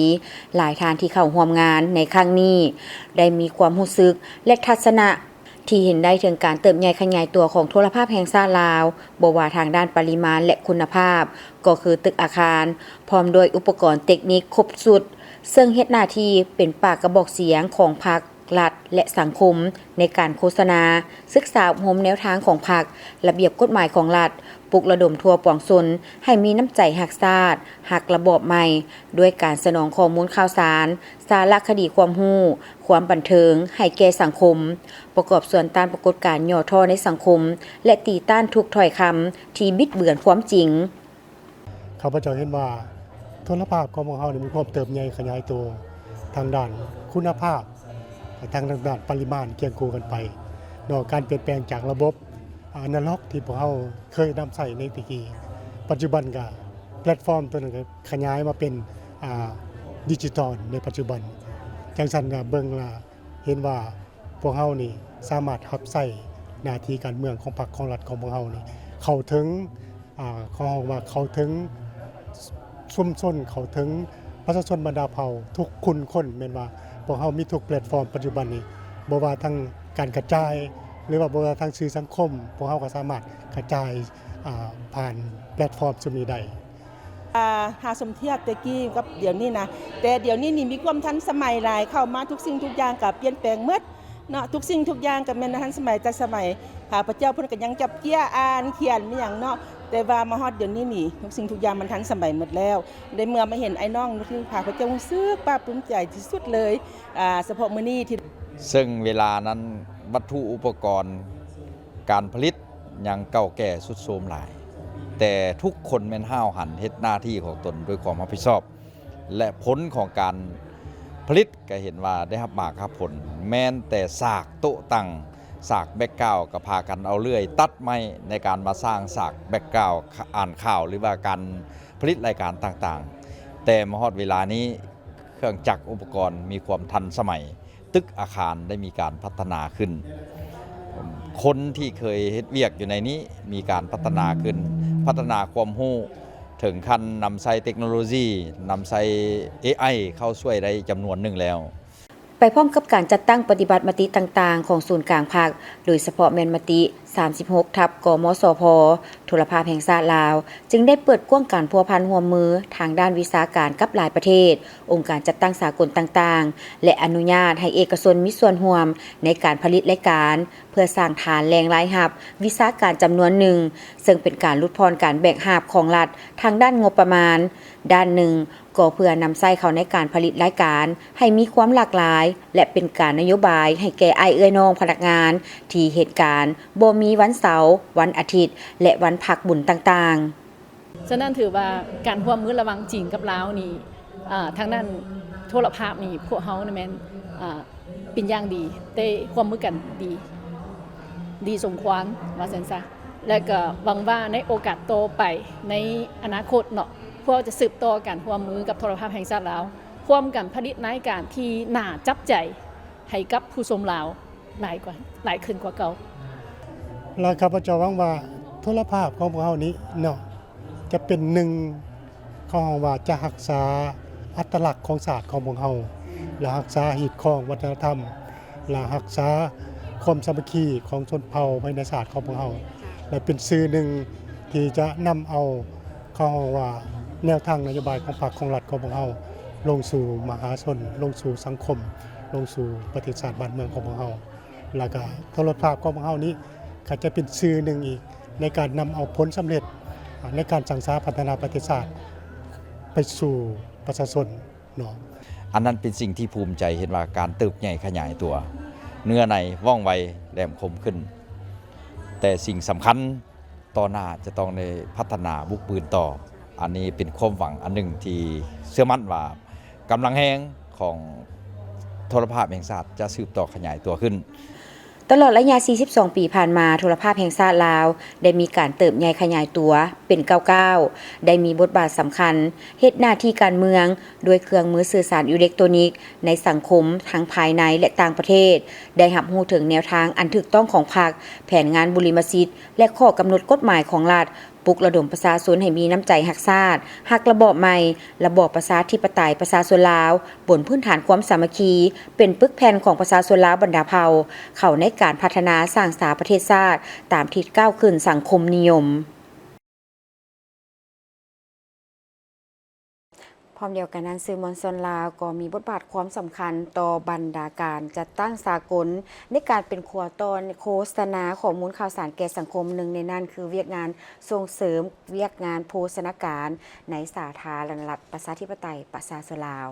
หลายท่านที่เข้าร่วมงานในครั้งนี้ได้มีความรู้สึกและทัศนะที่เห็นได้ถึงการเติบใหญ่ขยายตัวของโทรภาพแห่งชาติลาวบ่ว่าทางด้านปริมาณและคุณภาพก็คือตึกอาคารพร้อมด้วยอุปกรณ์เทคนิคครบสุดซึ่งเฮ็ดหน้าที่เป็นปากกระบอกเสียงของพรรครัฐและสังคมในการโฆษณาศึกษาอบรมแนวทางของพรรคระเบียบกฎหมายของรัฐปลุกระดมทั่วปวงชนให้มีน้ำใจรักชาติรักระบอบใหม่ด้วยการสนองข้อมูลข่าวสารสารคดีความรู้ความบันเทิงให้แก่สังคมประกอบส่วนต้านปรากฏการณ์ย่อท่อในสังคมและตีต้านทุกถ้อยคำที่บิดเบือนความจริงข้าพเจ้าเห็นว่าโทรภาพของเรามีความเติบใหญ่ขยายตัวทางด้านคุณภาพทางด้านปริมาณเคียงคู่กันไปนอกการเปลี่ยนแปลงจากระบบอนาล็อกที่พวกเราเคยนำใช้ในตะกี้ปัจจุบันก็แพลตฟอร์มตัวนึงขยายมาเป็นดิจิทัลในปัจจุบันจังซั่นก็เบิ่งละเห็นว่าพวกเรานี่สามารถรับใช้หน้าที่การเมืองของพรรคของรัฐของพวกเรานี่เข้าถึงเขาว่าเข้าถึงชุมชนเข้าถึงประชาชนบรรดาเผ่าทุกคนแม่นว่าพวกเรามีทุกแพลตฟอร์มปัจจุบันนี้บ่ว่าทั้งการกระจายหรือว่าบ่ว่าทางสื่อสังคมพวกเราก็สามารถกระจายผ่านแพลตฟอร์มซุนี้ได้หาสมเทียบตะกี้กับเดี๋ยวนี้นะแต่เดี๋ยวนี้นี่มีความทันสมัยหลายเข้ามาทุกสิ่งทุกอย่างก็เปลี่ยนแปลงหมดเนาะทุกสิ่งทุกอย่างก็แม่นทันสมัยแต่สมัยข้าพเจ้าเพิ่นก็ยังจับเกี้ยอ่านเขียนมีหยังเนาะแต่ว่ามาฮอดเดี๋ยวนี้นี่ทุกสิ่งทุกอย่างมันทันสมัยหมดแล้วได้เมื่อมาเห็นไอ้น้องที่ข้าพเจ้ารู้สึกปลาปลื้มใจที่สุดเลยเฉพาะมื้อนี้ที่ซึ่งเวลานั้นวัตถุอุปกรณ์การผลิตยังเก่าแก่ทรุดโทรมหลายแต่ทุกคนแม่นห้าวหันเฮ็ดหน้าที่ของตนด้วยความรับผิดชอบและผลของการผลิตก็เห็นว่าได้รับมาครับผลแม้แต่สากโต๊ะตั้งสากแบ็กกราวด์ก็พากันเอาเลื่อยตัดไม้ในการมาสร้างสากแบ็กกราวด์อ่านข่าวหรือว่าการผลิตรายการต่างๆแต่มาฮอดเวลานี้เครื่องจักรอุปกรณ์มีความทันสมัยตึกอาคารได้มีการพัฒนาขึ้นคนที่เคยเฮ็ดเวียกอยู่ในนี้มีการพัฒนาขึ้นพัฒนาความรู้ถึงขั้นนำใช้เทคโนโลยีนำใช้ AI เข้าช่วยได้จำนวนหนึ่งแล้วไปพร้อมกับการจัดตั้งปฏิบัติมติต่างๆของศูนย์กลางภาคโดยเฉพาะแม่นมติ 36/กมสพ.โทรภาพแห่งชาติลาวจึงได้เปิดกว้างการพัวพันร่วมมือทางด้านวิชาการกับหลายประเทศองค์การจัดตั้งสากลต่างๆและอนุญาตให้เอกชนมีส่วนร่วมในการผลิตและการเพื่อสร้างฐานแรงรายรับวิชาการจำนวนหนึ่งซึ่งเป็นการลดพรการแบ่งรับของรัฐทางด้านงบประมาณด้านหนึ่งก็เพื่อนำใช้เข้าในการผลิตรายการให้มีความหลากหลายและเป็นการนโยบายให้แก่อ้ายเอื้อยน้องพนักงานที่เหตุการณ์บ่มีวันเสาร์วันอาทิตย์และวันพักบุญต่างๆฉะนั้นถือว่าการร่วมมือระหว่างจีนกับลาวนี่ทางด้านโทรภาพนี่พวกเฮานี่แม่นเป็นอย่างดีได้ร่วมมือกันดีสมควรว่าซั่นซะและก็หวังว่าในโอกาสต่อไปในอนาคตเนาะพวกจะสืบต่อกันร่วมมือกับโทรภาพแห่งชาติลาวร่วมกันผลิตรายการที่น่าจับใจให้กับผู้ชมลาวหลายขึ้นกว่าเก่า แล้วข้าพเจ้าหวังว่าโทรภาพของพวกเฮานี้เนาะจะเป็นหนึ่งของว่าจะรักษาอัตลักษณ์ของศาสตร์ของพวกเฮาและรักษาหีบของวัฒนธรรมและรักษาความสามัคคีของชนเผ่าภายในศาสตร์ของพวกเฮาและเป็นสื่อหนึ่งที่จะนำเอาเขาว่าแนวทางนโยบายของพรรคของรัฐของพวกเฮาลงสู่มหาชนลงสู่สังคมลงสู่ประเทศชาติบ้านเมืองของพวกเฮาแล้วก็โทรภาพของพวกเฮานี้ก็จะเป็นสื่อหนึ่งอีกในการนำเอาผลสำเร็จในการสร้างสรรค์พัฒนาประเทศชาติไปสู่ประชาชนเนาะอันนั้นเป็นสิ่งที่ภูมิใจเห็นว่าการเติบใหญ่ขยายตัวเนื้อในว่องไวแหลมคมขึ้นแต่สิ่งสำคัญต่อหน้าจะต้องได้พัฒนาบุกปืนต่ออันนี้เป็นความหวังอันหนึ่งที่เชื่อมั่นว่ากำลังแห้งของโทรภาพแห่งชาติจะสืบต่อขยายตัวขึ้นตลอดระยะ 42 ปีผ่านมาโทรภาพแห่งชาติลาวได้มีการเติบใหญ่ขยายตัวเป็นก้าวๆได้มีบทบาทสำคัญเฮ็ดหน้าที่การเมืองด้วยเครื่องมือสื่อสารอิเล็กทรอนิกส์ในสังคมทั้งภายในและต่างประเทศได้รับรู้ถึงแนวทางอันถูกต้องของพรรคแผนงานบุริมสิทธิ์และข้อกำหนดกฎหมายของรัฐปลุกระดมประชาชนให้มีน้ำใจรักชาติรักระบอบใหม่ระบอบประชาธิปไตยประชาชนลาวบนพื้นฐานความสามัคคีเป็นปึกแผ่นของประชาชนลาวบรรดาเผ่าเข้าในการพัฒนาสร้างสรรค์ประเทศชาติตามทิศก้าวขึ้นสังคมนิยมพร้อมเดียวกันนั้นสื่อมวลชนลาวก็มีบทบาทความสำคัญต่อบรรดาการจัดตั้งสากลในการเป็นขัวตอนโฆษณาข้อมูลข่าวสารแก่สังคมหนึ่งในนั้นคือเวียกงานส่งเสริมเวียกงานโภชนาการในสาธารณรัฐประชาธิปไตยประชาชนลาว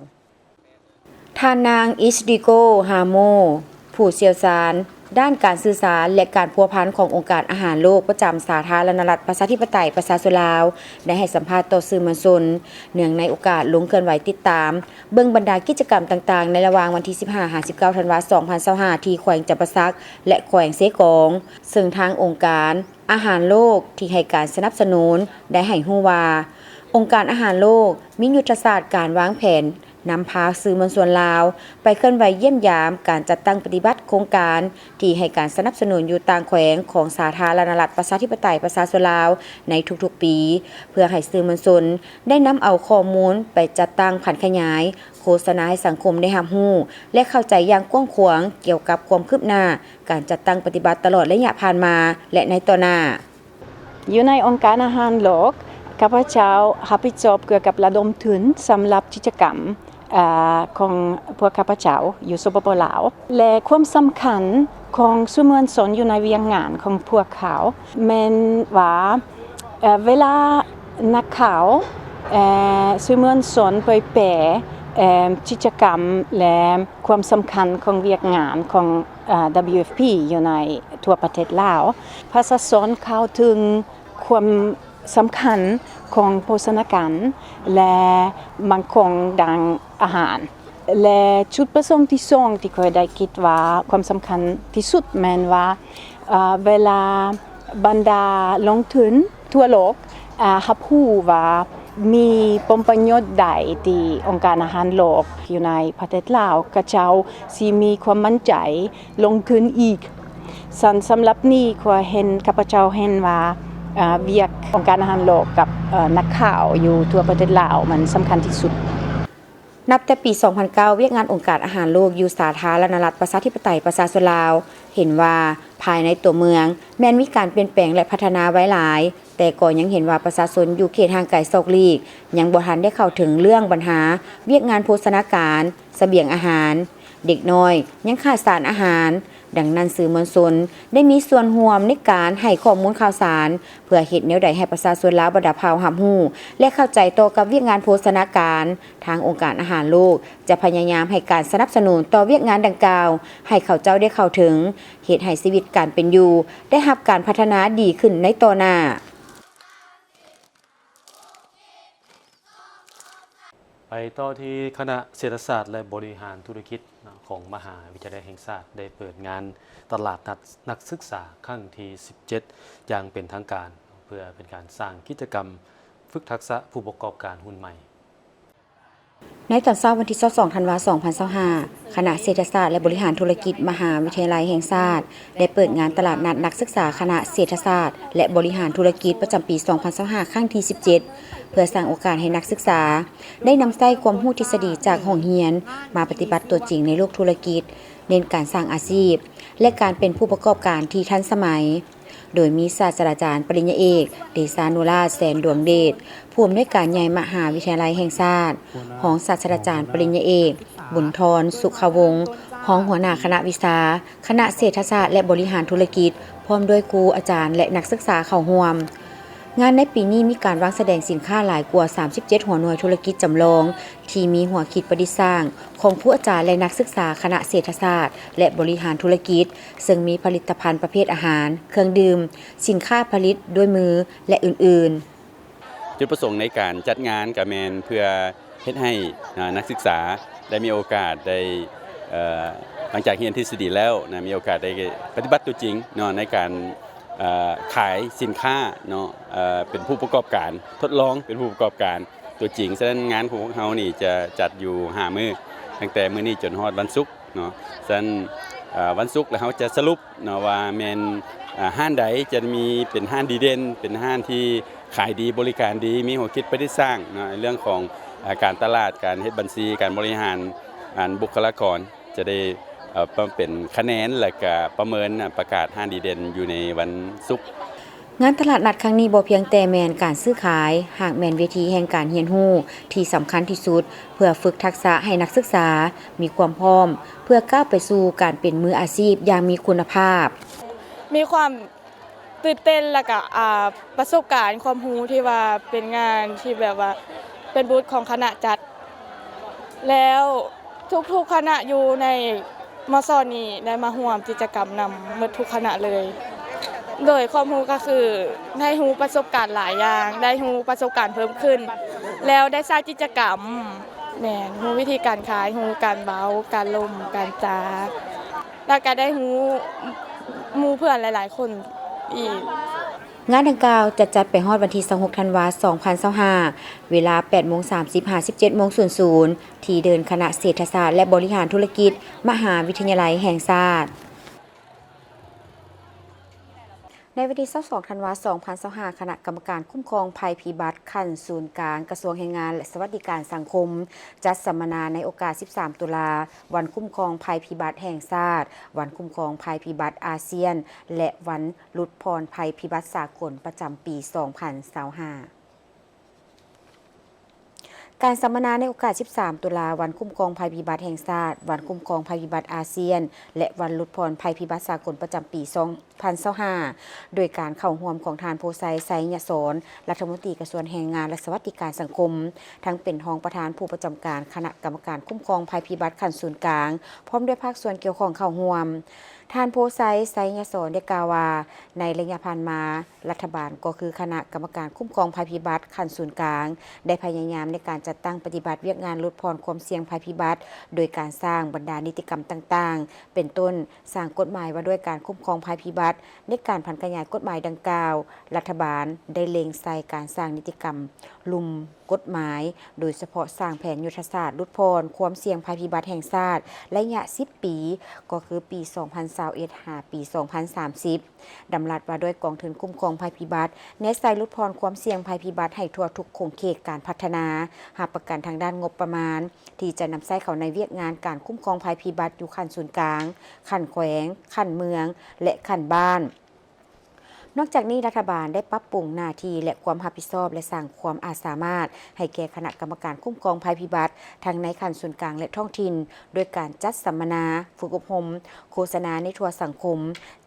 ท่านนางอิสดิโกฮาโมผู้เชี่ยวชาญด้านการสื่อสารและการพัวพันขององค์การอาหารโลกประจำสาธารณรัฐประชาธิปไตยประชาชนลาวได้ให้สัมภาษณ์ต่อสื่อมวลชนเนื่องในโอกาสลงเคลื่อนไหวติดตามเบื้องบรรดากิจกรรมต่างๆในระหว่างวันที่ 15-19 ธันวาคม 2025 ที่แขวงจำปาสักและแขวงเสกองซึ่งทางองค์การอาหารโลกที่ให้การสนับสนุนได้ให้รู้ว่าองค์การอาหารโลกมียุทธศาสตร์การวางแผนนำพาสื่อมวลชนลาวไปเคลื่อนไหวเยี่ยมยามการจัดตั้งปฏิบัติโครงการที่ให้การสนับสนุนอยู่ต่างแขวงของสาธารณรัฐประชาธิปไตยประชาชนลาวในทุกๆปีเพื่อให้สื่อมวลชนได้นำเอาข้อมูลไปจัดตั้งผันขยายโฆษณาให้สังคมได้รับรู้และเข้าใจอย่างกว้างขวางเกี่ยวกับความคืบหน้าการจัดตั้งปฏิบัติตลอดระยะผ่านมาและในต่อหน้าอยู่ในองค์การอาหารโลกข้าพเจ้ารับผิดชอบเกี่ยวกับระดมทุนสำหรับกิจกรรมของพวกข้าพเจ้าอยู่สปป.ลาวและความสำคัญของสื่อมวลชนอยู่ในเวียงงานของพวกเขาแม้นว่าเวลานักข่าวสื่อมวลชนไปแปลกิจกรรมและความสำคัญของเวียงงานของ WFP อยู่ในทั่วประเทศลาวประชาชนเข้าถึงความสำคัญของโภชนาการและมั่นคงด้านอาหารและจุดประสงค์ที่สองที่เคยได้คิดว่าความสำคัญที่สุดแม้นว่าเวลาบรรดาลงทุนทั่วโลกรับรู้ว่ามีผลประโยชน์ใดที่องค์การอาหารโลกอยู่ในประเทศลาวก็เจ้าสิมีความมั่นใจลงทุนอีกสำหรับนี้ข้าพเจ้าเห็นว่าเวียกองค์การอาหารโลกกับนักข่าวอยู่ทั่วประเทศลาวมันสำคัญที่สุด นับแต่ปี 2009 เวียกงานองค์การอาหารโลกอยู่สาธารณรัฐประชาธิปไตยประชาชนลาวเห็นว่าภายในตัวเมืองแม้นมีการเปลี่ยนแปลงและพัฒนาไว้หลายแต่ก็ยังเห็นว่าประชาชนอยู่เขตห่างไกลซอกลีกยังบ่ทันได้เข้าถึงเรื่องปัญหาเวียกงานโภชนาการเสบียงอาหารเด็กน้อยยังขาดสารอาหารดังนั้นสื่อมวลชนได้มีส่วนร่วมในการให้ข้อมูลข่าวสารเพื่อเฮ็ดแนวใดให้ประชาชนลาวบรรดาภาวรับรู้และเข้าใจต่อกับเวียกงานโภชนาการทางองค์การอาหารโลกจะพยายามให้การสนับสนุนต่อเวียกงานดังกล่าวให้เขาเจ้าได้เข้าถึงเฮ็ดให้ชีวิตการเป็นอยู่ได้รับการพัฒนาดีขึ้นในต่อหน้าไปต่อที่คณะเศรษฐศาสตร์และบริหารธุรกิจของมหาวิทยาลัยแห่งชาติได้เปิดงานตลาดนัดนักศึกษาครั้งที่ 17 อย่างเป็นทางการเพื่อเป็นการสร้างกิจกรรมฝึกทักษะผู้ประกอบการหุ้นใหม่ในตอนเช้าวันที่22ธันวาคม2025คณะเศรษฐศาสตร์และบริหารธุรกิจมหาวิทยาลัยแห่งชาติได้เปิดงานตลาดนัดนักศึกษาคณะเศรษฐศาสตร์และบริหารธุรกิจประจำปี 2025 ครั้งที่ 17 เพื่อสร้างโอกาสให้นักศึกษาได้นำใช้ความรู้ทฤษฎีจากห้องเรียนมาปฏิบัติตัวจริงในโลกธุรกิจเน้นการสร้างอาชีพและการเป็นผู้ประกอบการที่ทันสมัยโดยมีศาสตราจารย์ปริญญาเอกเดชานุราชแสนดวงเดชผู้อำนวยการใหญ่มหาวิทยาลัยแห่งชาติรองศาสตราจารย์ปริญญาเอกบุญธรสุขวงศ์รองหัวหน้าคณะวิชาคณะเศรษฐศาสตร์และบริหารธุรกิจพร้อมด้วยครูอาจารย์และนักศึกษาเข้าร่วมงานในปีนี้มีการวางแสดงสินค้าหลายกว่า37หัวหน่วยธุรกิจจำลองที่มีหัวคิดประดิษฐ์สร้างของผู้อาจารย์และนักศึกษาคณะเศรษฐศาสตร์และบริหารธุรกิจซึ่งมีผลิตภัณฑ์ประเภทอาหารเครื่องดื่มสินค้าผลิตด้วยมือและอื่นๆจุดประสงค์ในการจัดงานกับแมนเพื่อเฮ็ดให้นักศึกษาได้มีโอกาสได้หลังจากเรียนทฤษฎีแล้วมีโอกาสได้ปฏิบัติตัวจริงในการขายสินค้าเป็นผู้ประกอบการทดลองเป็นผู้ประกอบการตัวจริงฉะนั้นงานของพวกเรานี่จะจัดอยู่5มื้อตั้งแต่มื้อนี้จนฮอดวันศุกร์ฉะนั้นวันศุกร์แล้วเราจะสรุปว่าแม่นห้านใดจะมีเป็นห้านดีเด่นเป็นห้านที่ขายดีบริการดีมีหัวคิดประดิษฐ์สร้างเรื่องของการตลาดการเฮ็ดบัญชีการบริหารบุคลากรจะได้เป็นคะแนนและก็ประเมินประกาศห้านดีเด่นอยู่ในวันศุกร์งานตลาดนัดครั้งนี้บ่เพียงแต่แม่นการซื้อขายหากแม่นเวทีแห่งการเรียนรู้ที่สำคัญที่สุดเพื่อฝึกทักษะให้นักศึกษามีความพร้อมเพื่อก้าวไปสู่การเป็นมืออาชีพอย่างมีคุณภาพมีความตื่นเต้นและก็ประสบการณ์ความรู้ที่ว่าเป็นงานที่แบบว่าเป็นบูธของคณะจัดแล้วทุกๆคณะอยู่ในมศนี้ได้มาร่วมกิจกรรมนำหมดทุกคณะเลยโดยความรู้ก็คือได้รู้ประสบการณ์หลายอย่างได้รู้ประสบการณ์เพิ่มขึ้นแล้วได้สร้างกิจกรรมรู้วิธีการขายรู้การเว้าการลมการจาแล้วก็ได้รู้หมู่เพื่อนหลายๆคนอีกงานดังกล่าวจะจัดไปฮอดวันที่26ธันวาคม2025เวลา 8:30 17:00 ที่เดินคณะเศรษฐศาสตร์และบริหารธุรกิจมหาวิทยาลัยแห่งชาติในวันที่22ธันวาคม2025คณะกรรมการคุ้มครองภัยพิบัติขั้นศูนย์กลางกระทรวงแรงงานและสวัสดิการสังคมจัดสัมมนาในโอกาส13ตุลาวันคุ้มครองภัยพิบัติแห่งชาติวันคุ้มครองภัยพิบัติอาเซียนและวันลดพรภัยพิบัติสากลประจำปี 2025การสัมมนาในโอกาส13ตุลาวันคุ้มครองภัยพิบัติแห่งชาติวันคุ้มครองภัยพิบัติอาเซียนและวันลดพรภัยพิบัติสากลประจำปี 2025โดยการเข้าร่วมของทานโพไซไซยศรรัฐมนตรีกระทรวงแรงงานและสวัสดิการสังคมทั้งเป็นรองประธานผู้ประจำการคณะกรรมการคุ้มครองภัยพิบัติขั้นศูนย์กลางพร้อมด้วยภาคส่วนเกี่ยวข้องเข้าร่วมท่านโพไซไซยศรได้กล่าวว่าในระยะผ่านมารัฐบาลก็คือคณะกรรมการคุ้มครองภัยพิบัติขั้นศูนย์กลางได้พยายามในการจัดตั้งปฏิบัติเวียกงานลดพรความเสี่ยงภัยพิบัติโดยการสร้างบรรดานิติกรรมต่างๆเป็นต้นสร้างกฎหมายว่าด้วยการคุ้มครองภัยพิบัติในการผันขยายกฎหมายดังกล่าวรัฐบาลได้เล็งใส่การสร้างนิติกรรมลุม กฎหมายโดยเฉพาะสร้างแผนยุทธศาสตร์ลดพรความเสี่ยงภัยพิบัติแห่งชาติระยะ10 ปีก็คือปี 2021 หาปี 2030 ดำรัสว่าด้วยกองทุนคุ้มครองภัยพิบัติเน้นใส่ลดพรความเสี่ยงภัยพิบัติให้ทั่วทุกโครงข่ายการพัฒนาหาประกันทางด้านงบประมาณที่จะนำใช้เข้าในเวียกงานการคุ้มครองภัยพิบัติอยู่ขั้นศูนย์กลางขั้นแขวงขั้นเมืองและขั้นบ้านนอกจากนี้รัฐบาลได้ปรับปรุงหน้าที่และความรับผิดชอบและสร้างความอาจสามารถให้แก่คณะกรรมการคุ้มครองภัยพิบัติทั้งในขั้นส่วนกลางและท้องถิ่นโดยการจัดสัมมนาฝึกอบรมโฆษณาในทั่วสังคม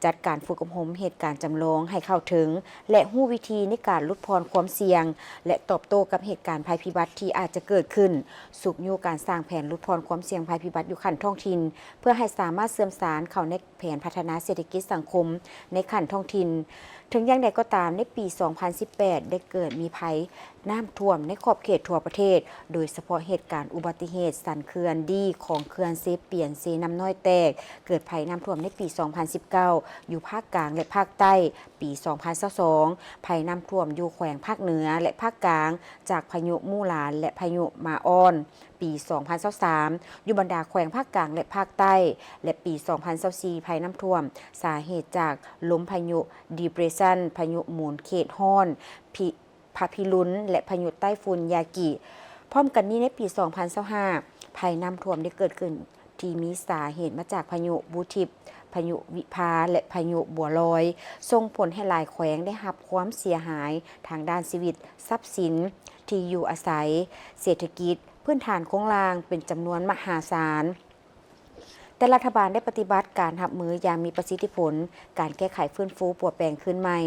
จัดการฝึกอบรมเหตุการณ์จำลองให้เข้าถึงและรู้วิธีในการลดพรความเสี่ยงและตอบโต้กับเหตุการณ์ภัยพิบัติที่อาจจะเกิดขึ้นสุกอยู่การสร้างแผนลดพรความเสี่ยงภัยพิบัติอยู่ขั้นท้องถิ่นเพื่อให้สามารถเสื่อมสารเข้าในแผนพัฒนาเศรษฐกิจสังคมในขั้นท้องถิ่นถึงอย่างใดก็ตามในปี 2018 ได้เกิดมีภัยน้ำท่วมในขอบเขตทั่วประเทศโดยเฉพาะเหตุการณ์อุบัติเหตุสั่นเขื่อนดีของเขื่อนเซเปียนเซน้ำน้อยแตกเกิดภัยน้ำท่วมในปี 2019 อยู่ภาคกลางและภาคใต้ปี 2022 ภัยน้ำท่วมอยู่แขวงภาคเหนือและภาคกลางจากพายุมู่หลานและพายุมาอ้อนปี 2023 อยู่บรรดาแขวงภาคกลางและภาคใต้และปี 2024 ภัยน้ำท่วมสาเหตุจากลมพายุ Depression พายุหมุนเขตฮ้อนพาพิรุนและพายุใต้ฝุ่นยากิพร้อมกันนี้ในปี 2025 ภัยน้ำท่วมได้เกิดขึ้นที่มีสาเหตุมาจากพายุบูทิปพายุวิภาและพายุบัวลอยส่งผลให้หลายแขวงได้รับความเสียหายทางด้านชีวิตทรัพย์สินที่อยู่อาศัยเศรษฐกิจพื้นฐานโครงล่างเป็นจำนวนมหาศาลแต่รัฐบาลได้ปฏิบัติการรับมืออย่างมีประสิทธิผลการแก้ไขฟื้นฟูปรับแปลงขึ้นใหม่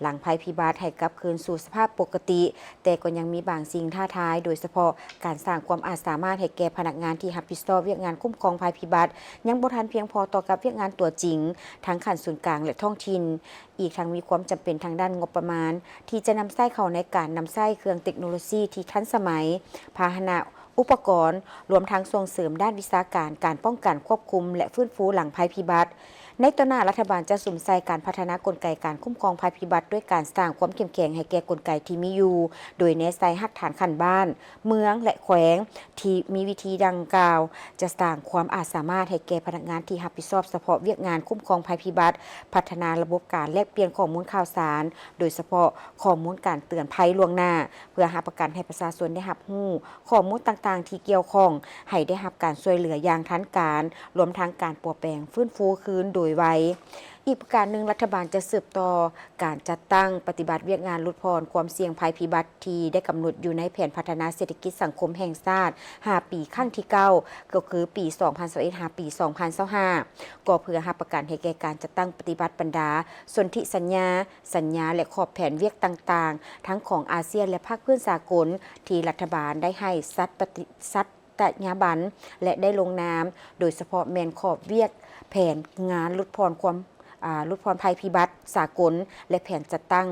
หลังภัยพิบัติให้กลับคืนสู่สภาพปกติแต่ก็ยังมีบางสิ่งท้าทายโดยเฉพาะการสร้างความอาจสามารถให้แก่พนักงานที่รับผิดชอบเวียกงานคุ้มครองภัยพิบัติยังบ่ทันเพียงพอต่อกับเวียกงานตัวจริงทั้งขั้นส่วนกลางและท้องถิ่นอีกทั้งมีความจำเป็นทางด้านงบประมาณที่จะนำใช้เข้าในการนำใช้เครื่องเทคโนโลยีที่ทันสมัยพาหนะอุปกรณ์รวมทั้งส่งเสริมด้านวิชาการการป้องกันควบคุมและฟื้นฟูหลังภัยพิบัติในต่อหน้ารัฐบาลจะสุ่มใส่การพัฒนากลไกการคุ้มครองภัยพิบัติด้วยการสร้างความเข้มแข็งให้แก่กลไกที่มีอยู่โดยแนใส่หักฐานขันบ้านเมืองและแขวงที่มีวิธีดังกล่าวจะสร้างความอาจสามารถให้แก่พนักงานที่รับผิดชอบเฉพาะเวียกงานคุ้มครองภัยพิบัติพัฒนาระบบการแลกเปลี่ยนข้อมูลข่าวสารโดยเฉพาะข้อมูลการเตือนภัยล่วงหน้าเพื่อหาประกันให้ประชาชนได้รับรู้ข้อมูลต่างๆที่เกี่ยวข้องให้ได้รับการช่วยเหลืออย่างทันการรวมทั้งการปรับแปลงฟื้นฟูคืนโดยไวอีกประการหนึ่งรัฐบาลจะสืบต่อการจัดตั้งปฏิบัติเวียกงานลดพรความเสี่ยงภัยพิบัติที่ได้กำหนดอยู่ในแผนพัฒนาเศรษฐกิจสังคมแห่งชาติ5 ปีครั้งที่ 9 ก็คือปี 2021 5 ปี 2025ก็เพื่อรับประกันให้แก่การจัดตั้งปฏิบัติบรรดาสนธิสัญญาและขอบแผนเวียกต่างๆทั้งของอาเซียนและภาคพื้นสากลที่รัฐบาลได้ให้สัตยาบันและได้ลงนามโดยเฉพาะแมนขอบเวียกแผนงานลดพรภัยพิบัติสากลและแผนจัดตั้ง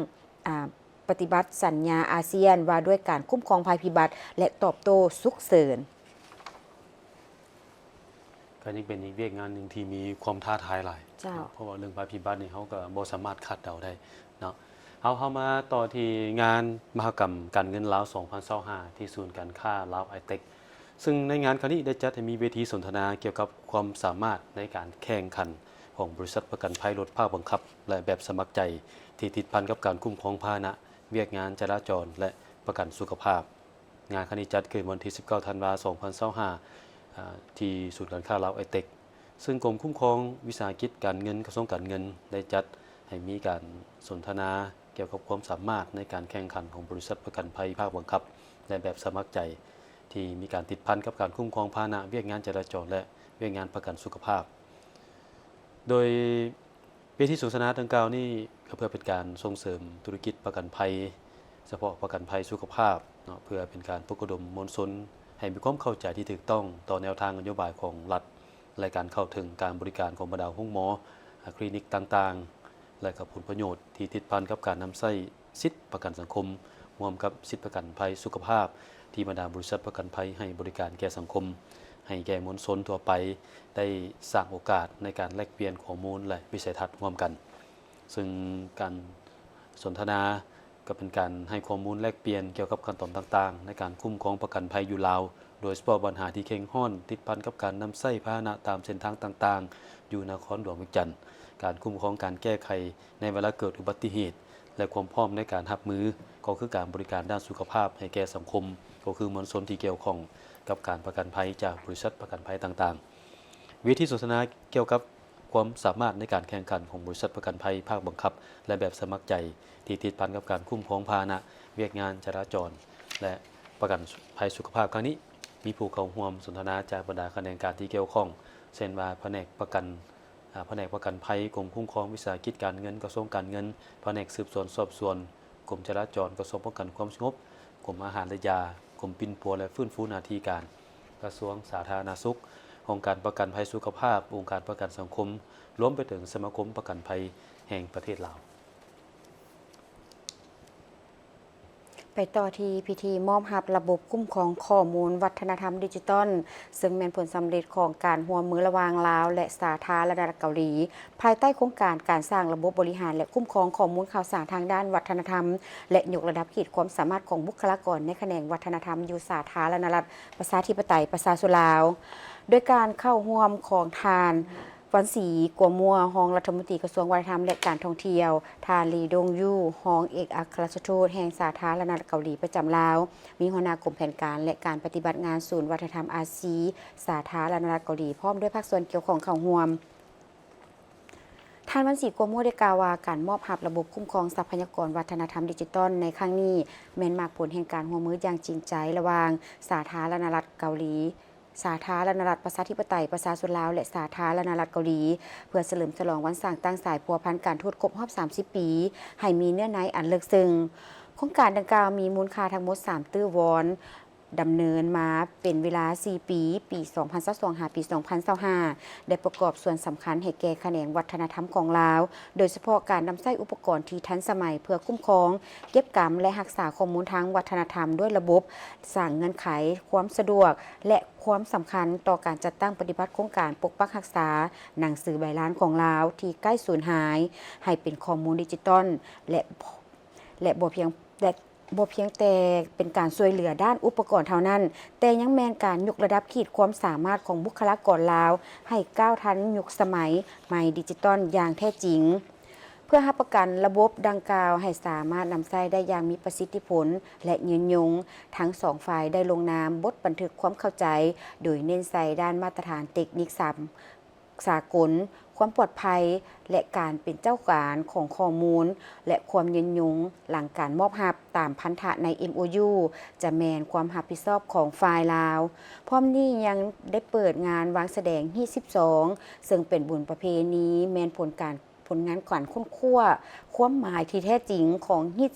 ปฏิบัติสัญญาอาเซียนว่าด้วยการคุ้มครองภัยพิบัติและตอบโต้ฉุกเฉินก็นี่เป็นอีกเวียกงานหนึ่งที่มีความท้าทายหลายเพราะว่าเรื่องภัยพิบัตินี่เขาก็บ่สามารถคาดเดาได้เนาะเอามาต่อที่งานมหกรรมการเงินลาว 2025 ที่ศูนย์การค้าลาวไอเทคซึ่งในงานครั้งนี้ได้จัดให้มีเวทีสนทนาเกี่ยวกับความสามารถในการแข่งขันของบริษัทประกันภัยรถภาคบังคับและแบบสมัครใจที่ติดพันกับการคุ้มครองพาหนะเวียกงานจราจรและประกันสุขภาพงานครั้งนี้จัดขึ้นวันที่ 19 ธันวาคม 2025 ที่ศูนย์การค้าลาวไอเทคซึ่งกรมคุ้มครองวิสาหกิจการเงินกระทรวงการเงินได้จัดให้มีการสนทนาเกี่ยวกับความสามารถในการแข่งขันของบริษัทประกันภัยภาคบังคับและแบบสมัครใจที่มีการติดพันกับการคุ้มครองพาหนะเวียกงานจราจรและเวียกงานประกันสุขภาพโดยเวทีสนทนาดังกล่าวนี้ก็เพื่อเป็นการส่งเสริมธุรกิจประกันภัยเฉพาะประกันภัยสุขภาพเพื่อเป็นการปลุกระดมมวลชนให้มีความเข้าใจที่ถูกต้องต่อแนวทางนโยบายของรัฐและการเข้าถึงการบริการของบรรดาห้องหมอคลินิกต่างๆและกับผลประโยชน์ที่ติดพันกับการนำใช้สิทธิประกันสังคมรวมกับสิทธิประกันภัยสุขภาพที่บรรดาบริษัทประกันภัยให้บริการแก่สังคมให้แก่มวลชนทั่วไปได้สร้างโอกาสในการแลกเปลี่ยนข้อมูลและวิสัยทัศน์ร่วมกันซึ่งการสนทนา ก็เป็นการให้ข้อมูลแลกเปลี่ยนเกี่ยวกับขั้นตอนต่างๆในการคุ้มครองประกันภัยอยู่ลาวโดยเฉพาะปัญหาที่เข้งข้นติดพันกับการนำใช้พาหนะตามเส้นทางต่างๆอยู่นครหลวงเวียงจันทน์การคุ้มครองการแก้ไขในเวลาเกิดอุบัติเหตุและความพร้อมในการรับมือก็คือการบริการด้านสุขภาพให้แก่สังคมก็คือมวลชนที่เกี่ยวข้องกับการประกันภัยจากบริษัทประกันภัยต่างๆวิธีสนทนาเกี่ยวกับความสามารถในการแข่งขันของบริษัทประกันภัยภาคบังคับและแบบสมัครใจที่ติดพันกับการคุ้มครองพาหนะเวียกงานจราจรและประกันภัยสุขภาพครั้งนี้มีผู้เข้าร่วมสนทนาจากบรรดาคณะการที่เกี่ยวข้องเช่นว่าแผนกประกันภัยกรมคุ้มครองวิสาหกิจการเงินกระทรวงการเงินแผนกสืบสวนสอบสวนกรมจราจรกระทรวงป้องกันความสงบกรมอาหารและยากรมปิ่นปัวและฟื้นฟูหน้าที่การกระทรวงสาธารณสุของค์การประกันภัยสุขภาพองค์การประกันสังคมรวมไปถึงสมาคมประกันภัยแห่งประเทศลาวไปต่อที่พิธีมอบรับระบบคุ้มครองข้อมูลวัฒนธรรมดิจิทัลซึ่งเป็นผลสำเร็จของการร่วมมือระหว่างลาวและสาธารณรัฐเกาหลีภายใต้โครงการการสร้างระบบบริหารและคุ้มครองข้อมูลข่าวสารทางด้านวัฒนธรรมและยกระดับขีดความสามารถของบุคลากรในแขนงวัฒนธรรมอยู่สาธารณรัฐประชาธิปไตยประชาชนลาวโดยการเข้าร่วมของทานวันศรีกัวมัวรองรัฐมนตรีกระทรวงวัฒนธรรมและการท่องเที่ยวทาลีดงยู่รองเอกอัครราชทูตแห่งสาธารณรัฐเกาหลีประจำลาวมีหัวหน้ากรมแผนการและการปฏิบัติงานศูนย์วัฒนธรรมอาซีสาธารณรัฐเกาหลีพร้อมด้วยภาคส่วนเกี่ยวข้องเข้าร่วมท่านวันศรีกัวมัวได้กล่าวว่าการมอบรับระบบคุ้มครองทรัพยากรวัฒนธรรมดิจิทัลในครั้งนี้แม่นมากผลแห่งการร่วมมืออย่างจริงใจระหว่างสาธารณรัฐเกาหลีสาธารณรัฐประชาธิปไตยประชาชนลาวและสาธารณรัฐเกาหลีเพื่อเฉลิมฉลองวันสร้างตั้งสายพัวพันการทูตครบรอบ30 ปีให้มีเนื้อในอันลึกซึ้งโครงการดังกล่าวมีมูลค่าทั้งหมด3ตื้อวอนดำเนินมาเป็นเวลา4 ปีปี 2022 หาปี 2025ได้ประกอบส่วนสำคัญให้แก่แขนงวัฒนธรรมของลาวโดยเฉพาะการนำใช้อุปกรณ์ที่ทันสมัยเพื่อคุ้มครองเก็บกรรมและรักษาข้อมูลทางวัฒนธรรมด้วยระบบสร้างเงื่อนไขความสะดวกและความสำคัญต่อการจัดตั้งปฏิบัติโครงการปกปักรักษาหนังสือใบลานของลาวที่ใกล้สูญหายให้เป็นข้อมูลดิจิตอลและบ่เพียงแต่เป็นการช่วยเหลือด้านอุปกรณ์เท่านั้นแต่ยังแม่นการยกระดับขีดความสามารถของบุคลากรลาวให้ก้าวทันยุคสมัยใหม่ดิจิตอลอย่างแท้จริงเพื่อรับประกันระบบดังกล่าวให้สามารถนำใช้ได้อย่างมีประสิทธิผลและยืนยงทั้งสองฝ่ายได้ลงนามบทบันทึกความเข้าใจโดยเน้นใส่ด้านมาตรฐานเทคนิคสากลความปลอดภัยและการเป็นเจ้าการของข้อมูลและความยืนยงหลังการมอบรับตามพันธะใน MOU จะแมนความรับผิดชอบของฝ่ายลาวพร้อมนี้ยังได้เปิดงานวางแสดงที่12ซึ่งเป็นบุญประเพณีแมนผลงานก่อนค้นคว้าความหมายที่แท้จริงของฮีต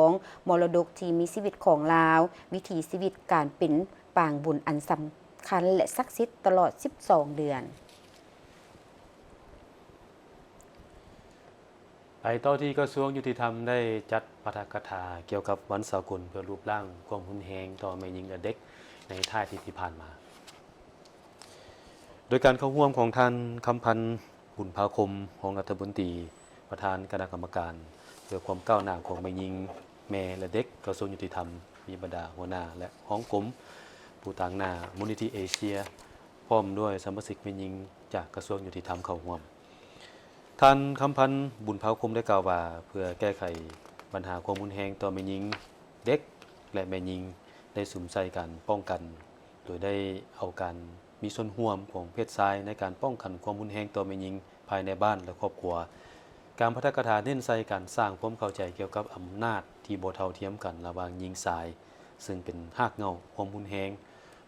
12มรดกที่มีชีวิตของลาววิถีชีวิตการเป็นปางบุญอันสำคัญและศักดิ์สิทธิ์ตลอด12เดือนไปต่อที่กระทรวงยุติธรรมได้จัดปาฐกถาเกี่ยวกับวันสากลเพื่อรูปร่างความหุนแหงต่อแม่หญิงและเด็กในท่าที่ผ่านมาโดยการเข้าร่วมของท่านคำพันธ์บุญภาคมรองรัฐมนตรีประธานคณะกรรมการเพื่อความก้าวหน้าของแม่หญิงแม่และเด็กกระทรวงยุติธรรมมีบรรดาหัวหน้าและห้องกรมผู้ต่างหน้ามูลนิธิเอเชียพร้อมด้วยสมาชิกแม่หญิงจากกระทรวงยุติธรรมเข้าร่วมท่านคำพันธ์บุญภาคมได้กล่าวว่าเพื่อแก้ไขปัญหาความรุนแรงต่อแม่หญิงเด็กและแม่หญิงได้สุมใส่กันป้องกันโดยได้เอาการมีส่วนร่วมของเพศชายในการป้องกันความรุนแรงต่อแม่หญิงภายในบ้านและครอบครัวการปาฐกถาเน้นใส่การสร้างความเข้าใจเกี่ยวกับอำนาจที่บ่เท่าเทียมกันระหว่างหญิงชายซึ่งเป็นรากเหง้าความรุนแรง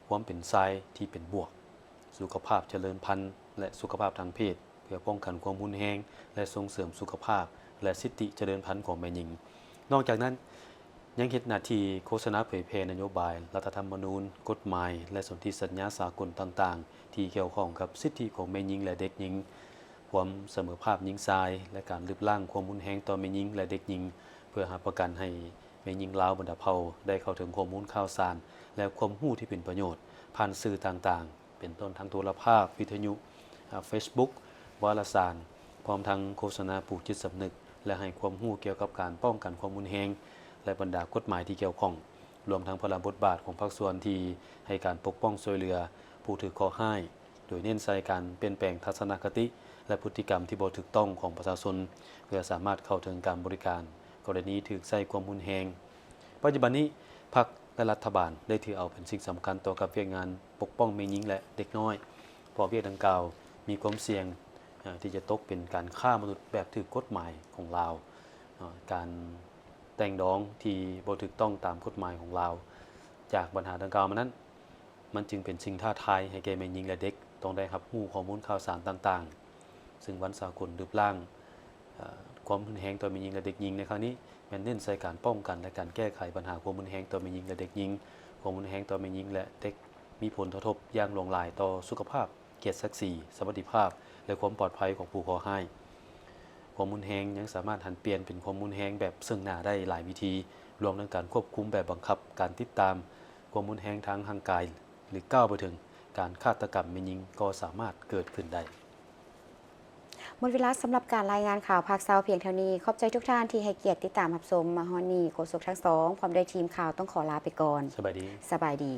ความเป็นชายที่เป็นบวกสุขภาพเจริญพันธุ์และสุขภาพทางเพศเพื่อป้องกันความรุนแรงและส่งเสริมสุขภาพและสิทธิเจริญพันธุ์ของแม่หญิงนอกจากนั้นยังเฮ็ดหน้าที่โฆษณาเผยแพร่นโยบายรัฐธรรมนูญกฎหมายและสนธิสัญญาสากลต่างๆที่เกี่ยวข้องกับสิทธิของแม่หญิงและเด็กหญิงความเสมอภาพหญิงชายและการลดละความรุนแรงต่อแม่หญิงและเด็กหญิงเพื่อหาประกันให้แม่หญิงลาวบรรดาเผ่าได้เข้าถึงข้อมูลข่าวสารและความรู้ที่เป็นประโยชน์ผ่านสื่อต่างๆเป็นต้นทางโทรภาพวิทยุ Facebook วารสารพร้อมทั้งโฆษณาปลูกจิตสำนึกและให้ความรู้เกี่ยวกับการป้องกันความรุนแรง และบรรดากฎหมายที่เกี่ยวข้องรวมทั้งพลังบทบาทของภาคส่วนที่ให้การปกป้องช่วยเหลือผู้ถูกข้อห้ายโดยเน้นใส่การเปลี่ยนแปลงทัศนคติและพฤติกรรมที่บ่ถูกต้องของประชาชนเพื่อสามารถเข้าถึงการบริการกรณีถูกใช้ความรุนแรงปัจจุบันนี้พรรคและรัฐบาลได้ถือเอาเป็นสิ่งสำคัญต่อกับเวียกงานปกป้องแม่หญิงและเด็กน้อยเพราะเวียกดังกล่าวมีความเสี่ยงที่จะตกเป็นการฆ่ามนุษย์แบบถูกกฎหมายของลาวการแต่งดองที่บ่ถูกต้องตามกฎหมายของลาวจากปัญหาดังกล่าวมานั้นมันจึงเป็นสิ่งท้าทายให้แก่แม่หญิงและเด็กต้องได้รับรู้ข้อมูลข่าวสารต่างๆซึ่งวันสากลรูปร่างความรุนแรงต่อแม่หญิงและเด็กหญิงในครั้งนี้แม่นเน้นใส่การป้องกันและการแก้ไขปัญหาความรุนแรงต่อแม่หญิงและเด็กหญิงความรุนแรงต่อแม่หญิงและเด็กมีผลกระทบอย่างหลวงหลายต่อสุขภาพเกียรติศักดิ์ศรีสวัสดิภาพและความปลอดภัยของผู้ขอให้ความรุนแรงยังสามารถหันเปลี่ยนเป็นความรุนแรงแบบซึ่งหน้าได้หลายวิธีรวมทั้งการควบคุมแบบบังคับการติดตามความรุนแรงทางร่างกายหรือก้าวไปถึงการฆาตกรรมแม่หญิงก็สามารถเกิดขึ้นได้หมดเวลาสำหรับการรายงานข่าวภาคเช้าเพียงเท่านี้ขอบใจทุกท่านที่ให้เกียรติติดตามรับชมมาฮอดนี้โฆษกทั้งสองพร้อมด้วยทีมข่าวต้องขอลาไปก่อนสบายดีสบายดี